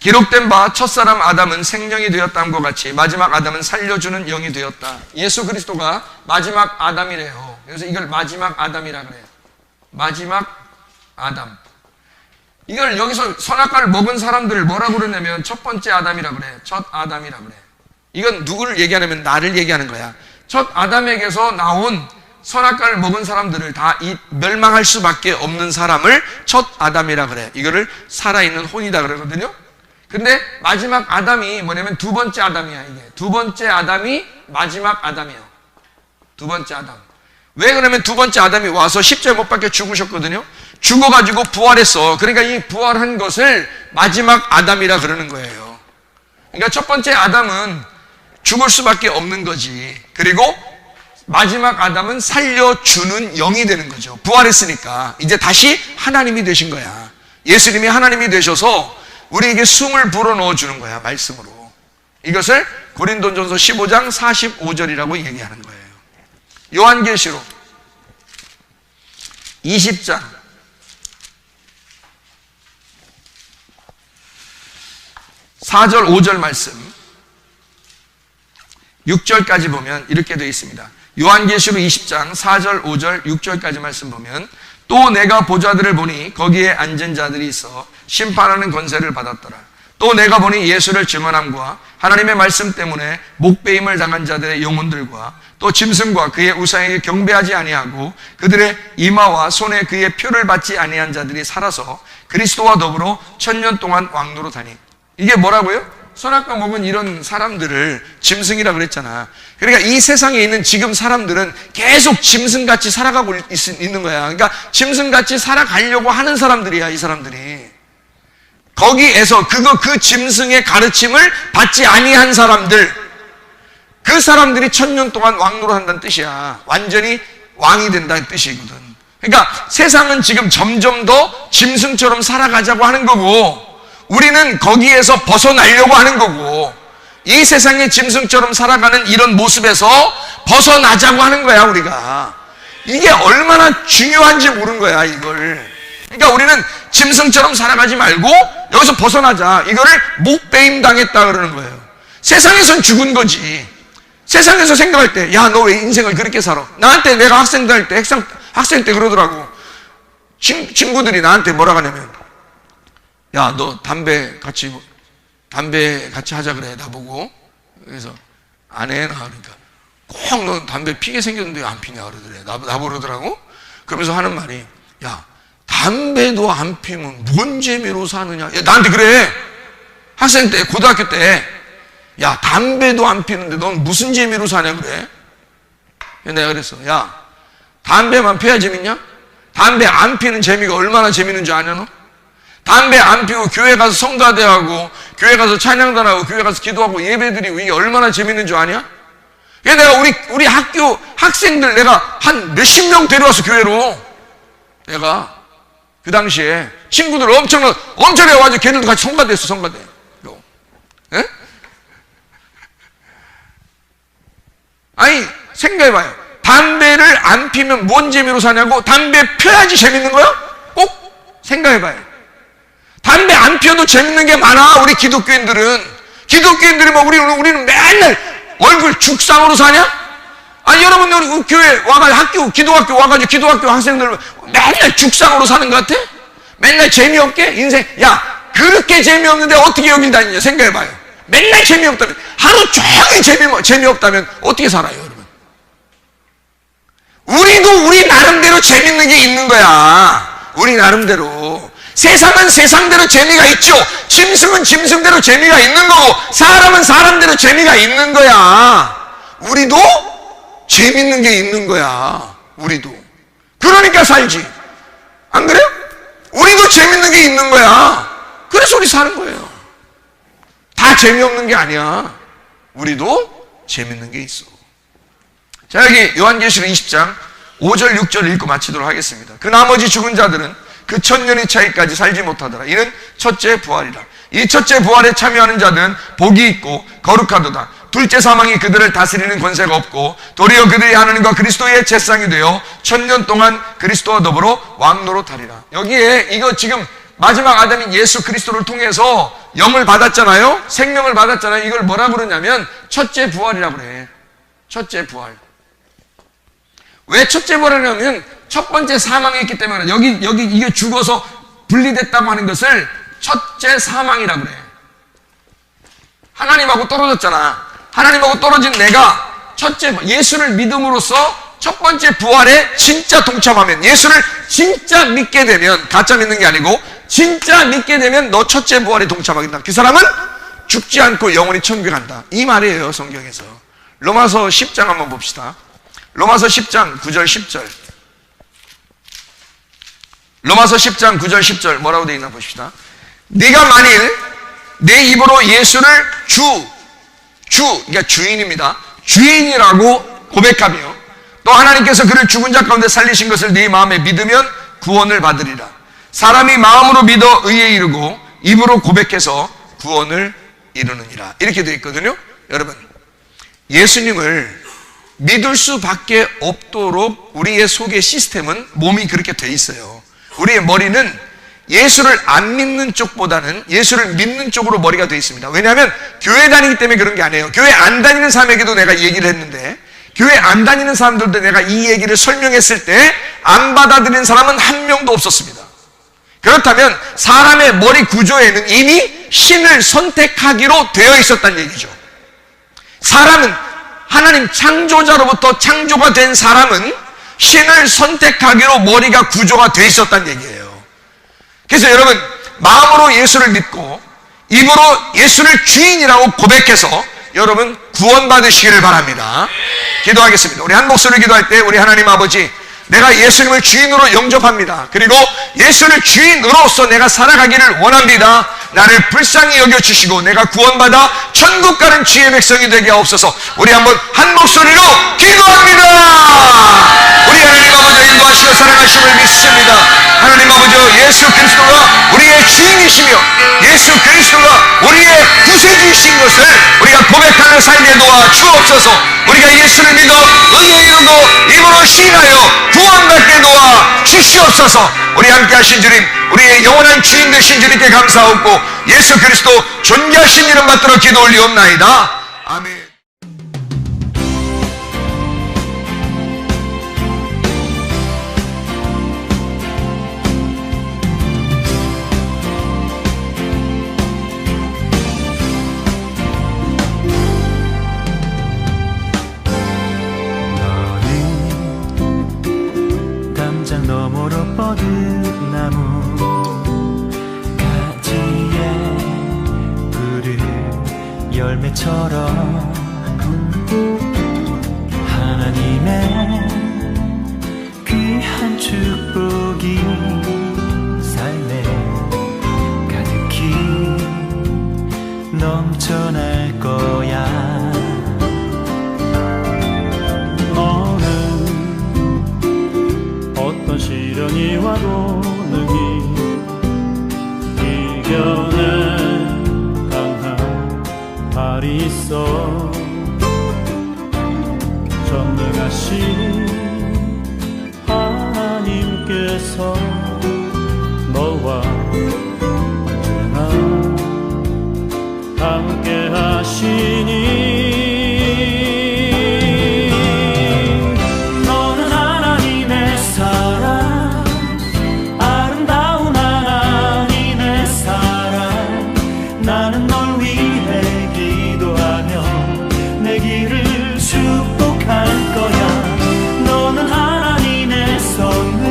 기록된 바 첫사람 아담은 생명이 되었다함과 같이 마지막 아담은 살려주는 영이 되었다. 예수 그리스도가 마지막 아담이래요. 그래서 이걸 마지막 아담이라 그래요. 마지막 아담. 이걸 여기서 선악과를 먹은 사람들을 뭐라고 그러냐면 첫 번째 아담이라 그래. 첫 아담이라 그래. 이건 누구를 얘기하냐면 나를 얘기하는 거야. 첫 아담에게서 나온 선악과를 먹은 사람들을 다 이 멸망할 수밖에 없는 사람을 첫 아담이라 그래. 이거를 살아있는 혼이다 그러거든요. 근데 마지막 아담이 뭐냐면 두 번째 아담이야. 이게 두 번째 아담이 마지막 아담이에요. 두 번째 아담. 왜 그러면 두 번째 아담이 와서 십자가에 못 박혀 죽으셨거든요. 죽어가지고 부활했어. 그러니까 이 부활한 것을 마지막 아담이라 그러는 거예요. 그러니까 첫 번째 아담은 죽을 수밖에 없는 거지. 그리고 마지막 아담은 살려주는 영이 되는 거죠. 부활했으니까 이제 다시 하나님이 되신 거야. 예수님이 하나님이 되셔서 우리에게 숨을 불어넣어 주는 거야. 말씀으로. 이것을 고린도전서 15장 45절이라고 얘기하는 거예요. 요한계시록 20장 4절 5절 말씀 6절까지 보면 이렇게 되어 있습니다. 요한계시록 20장 4절 5절 6절까지 말씀 보면 또 내가 보좌들을 보니 거기에 앉은 자들이 있어 심판하는 권세를 받았더라. 또 내가 보니 예수를 증언함과 하나님의 말씀 때문에 목배임을 당한 자들의 영혼들과 또 짐승과 그의 우상에게 경배하지 아니하고 그들의 이마와 손에 그의 표를 받지 아니한 자들이 살아서 그리스도와 더불어 1000년 동안 왕노릇하니. 이게 뭐라고요? 선악과 먹은 이런 사람들을 짐승이라 그랬잖아. 그러니까 이 세상에 있는 지금 사람들은 계속 짐승같이 살아가고 있는 거야. 그러니까 짐승같이 살아가려고 하는 사람들이야. 이 사람들이 거기에서 그 짐승의 가르침을 받지 아니한 사람들, 그 사람들이 1000년 동안 왕노릇한다는 뜻이야. 완전히 왕이 된다는 뜻이거든. 그러니까 세상은 지금 점점 더 짐승처럼 살아가자고 하는 거고 우리는 거기에서 벗어나려고 하는 거고, 이 세상의 짐승처럼 살아가는 이런 모습에서 벗어나자고 하는 거야. 우리가 이게 얼마나 중요한지 모르는 거야 이걸. 그러니까 우리는 짐승처럼 살아가지 말고 여기서 벗어나자. 이거를 목배임 당했다 그러는 거예요. 세상에선 죽은 거지. 세상에서 생각할 때, 야, 너 왜 인생을 그렇게 살아? 나한테 내가 학생 다닐 때, 학생 때 그러더라고. 친구들이 나한테 뭐라 하냐면, 야, 너 담배 같이 하자 그래, 나보고. 그래서, 안 해, 나. 그러니까. 꼭 너 담배 피게 생겼는데 안 피냐, 그러더래. 나보고 그러더라고. 그러면서 하는 말이, 야, 담배도 안 피면 뭔 재미로 사느냐. 야, 나한테 그래. 학생 때, 고등학교 때. 야, 담배도 안 피는데 넌 무슨 재미로 사냐, 그래? 내가 그랬어. 야, 담배만 피야 재밌냐? 담배 안 피는 재미가 얼마나 재밌는 줄 아냐, 너? 담배 안 피고 교회 가서 성가대하고, 교회 가서 찬양단하고, 교회 가서 기도하고 예배드리고 이게 얼마나 재밌는 줄 아냐? 내가 우리 학교 학생들 내가 한 몇십 명 데려와서 교회로 내가 그 당시에 친구들 엄청나게 와가지고 걔들도 같이 성가대했어, 성가대. 예? 아니, 생각해봐요. 담배를 안 피면 뭔 재미로 사냐고? 담배 펴야지 재밌는 거야? 꼭 생각해봐요. 담배 안 피워도 재밌는 게 많아, 우리 기독교인들은. 기독교인들이 뭐, 우리는 맨날 얼굴 죽상으로 사냐? 아니, 여러분들, 우리 교회 와가지고, 기도학교 와가지고, 기도학교 학생들 맨날 죽상으로 사는 것 같아? 맨날 재미없게? 인생, 야, 그렇게 재미없는데 어떻게 여길 다니냐? 생각해봐요. 맨날 재미없다면, 하루 종일 재미없다면 어떻게 살아요, 여러분? 우리도 우리 나름대로 재밌는 게 있는 거야. 우리 나름대로. 세상은 세상대로 재미가 있죠. 짐승은 짐승대로 재미가 있는 거고, 사람은 사람대로 재미가 있는 거야. 우리도 재밌는 게 있는 거야. 우리도. 그러니까 살지. 안 그래요? 우리도 재밌는 게 있는 거야. 그래서 우리 사는 거예요. 다 재미없는 게 아니야. 우리도 재밌는 게 있어. 자, 여기 요한계시록 20장 5절 6절 읽고 마치도록 하겠습니다. 그 나머지 죽은 자들은 그 1000년의 차이까지 살지 못하더라. 이는 첫째 부활이라. 이 첫째 부활에 참여하는 자들은 복이 있고 거룩하도다. 둘째 사망이 그들을 다스리는 권세가 없고 도리어 그들이 하나님과 그리스도의 제상이 되어 1000년 동안 그리스도와 더불어 왕노릇하리라. 여기에 이거 지금 마지막 아담인 예수 그리스도를 통해서 영을 받았잖아요. 생명을 받았잖아요. 이걸 뭐라 그러냐면 첫째 부활이라고 그래. 첫째 부활. 왜 첫째 부활이냐면 첫 번째 사망이 있기 때문에 여기 이게 죽어서 분리됐다고 하는 것을 첫째 사망이라고 그래. 하나님하고 떨어졌잖아. 하나님하고 떨어진 내가 첫째 예수를 믿음으로써 첫 번째 부활에 진짜 동참하면, 예수를 진짜 믿게 되면, 가짜 믿는 게 아니고 진짜 믿게 되면 너 첫째 부활에 동참하겠다. 그 사람은 죽지 않고 영원히 천국에 간다. 이 말이에요, 성경에서. 로마서 10장 한번 봅시다. 로마서 10장 9절 10절. 로마서 10장 9절 10절 뭐라고 되어 있나 보십시다. 네가 만일 내 입으로 예수를 그러니까 주인입니다. 주인이라고 고백하며 또 하나님께서 그를 죽은 자 가운데 살리신 것을 네 마음에 믿으면 구원을 받으리라. 사람이 마음으로 믿어 의에 이르고 입으로 고백해서 구원을 이루느니라. 이렇게 되어 있거든요. 여러분, 예수님을 믿을 수밖에 없도록 우리의 속의 시스템은, 몸이 그렇게 돼 있어요. 우리의 머리는 예수를 안 믿는 쪽보다는 예수를 믿는 쪽으로 머리가 돼 있습니다. 왜냐하면 교회 다니기 때문에 그런 게 아니에요. 교회 안 다니는 사람에게도 내가 얘기를 했는데, 교회 안 다니는 사람들도 내가 이 얘기를 설명했을 때 안 받아들이는 사람은 한 명도 없었습니다. 그렇다면 사람의 머리 구조에는 이미 신을 선택하기로 되어 있었다는 얘기죠. 사람은, 하나님 창조자로부터 창조가 된 사람은 신을 선택하기로 머리가 구조가 되어 있었다는 얘기예요. 그래서 여러분, 마음으로 예수를 믿고 입으로 예수를 주인이라고 고백해서 여러분 구원받으시기를 바랍니다. 기도하겠습니다. 우리 한 목소리로 기도할 때, 우리 하나님 아버지, 내가 예수님을 주인으로 영접합니다. 그리고 예수를 주인으로서 내가 살아가기를 원합니다. 나를 불쌍히 여겨주시고 내가 구원받아 천국 가는 주의 백성이 되게 하옵소서. 우리 한번 한 목소리로 기도합니다. 우리 하나님 아버지, 인도하시고 사랑하심을 믿습니다. 하나님 아버지, 예수 그리스도가 우리의 주인이시며 예수 그리스도가 우리의 구세주이신 것을 우리가 고백하며 살게 도와 주옵소서. 우리가 예수를 믿어 의에 이르고 입으로 시인하여 구원받게 도와 주시옵소서. 우리 함께 하신 주님, 우리의 영원한 주인 되신 주님께 감사하고 예수 그리스도 존귀하신 이름 받들어 기도 올리옵나이다. 아멘. 열매처럼 하나님의 귀한 축복이 삶에 가득히 넘쳐날 거야. 너는 어떤 시련이 와도 능히 이겨낼 강한 발이 있어. 전능하신 하나님께서 너와 언제나 함께 하시니. 너는 하나님의 사랑, 아름다운 하나님의 사랑. 나는 널 위해 기도하며 내 길을 축복할 거야. 너는 하나님의 선물,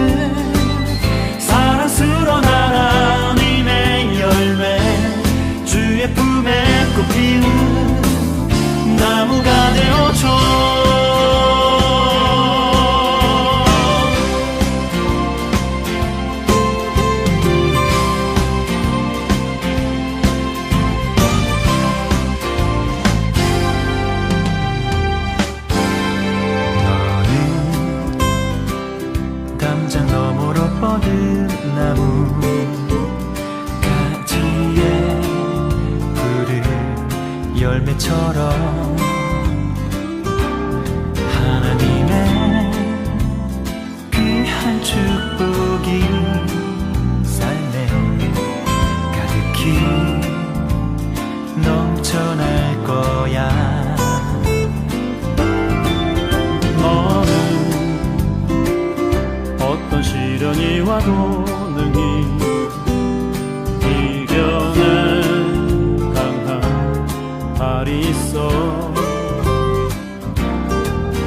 사랑스러운 하나님의 열매, 주의 품에 꽃 피운 나무가 되어줘. 담장 너머로 뻗은 나무 가지에 푸른 열매처럼 하나님의 귀한 축복이 삶에 가득히 넘쳐날 거야. 너는 어떤 시련이 와도 능히 이겨낼 강한 발이 있어.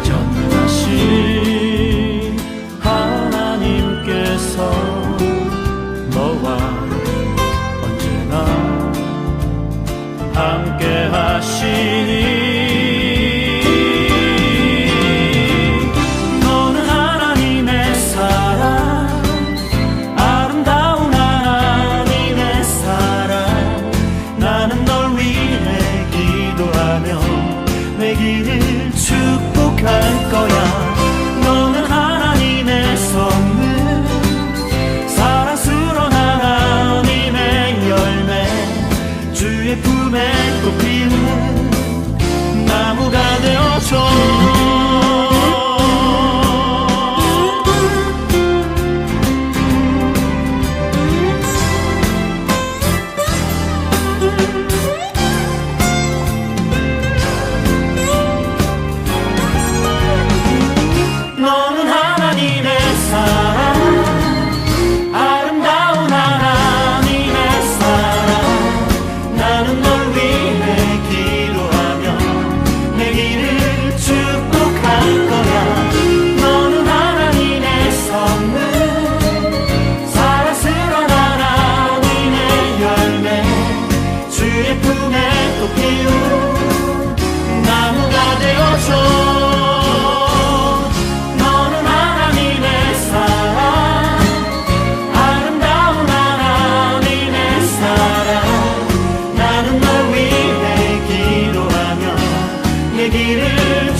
전능하신 하나님께서 너와 언제나 함께 하시니. 내 길을 축복할 거야. 너는 하나님의 선물, 사랑스러운 하나님의 열매, 주의 품에 꽃 피운 나무가 되어줘. 너는 하나님의 사랑, 아름다운 하나님의 사랑. 나는 널 위해 기도하며 내 길을 축복할 거야. 너는 하나님의 선물, 사랑스러운 하나님의 열매, 주의 품에 꽃 피운 나무가 되어줘. 내 길을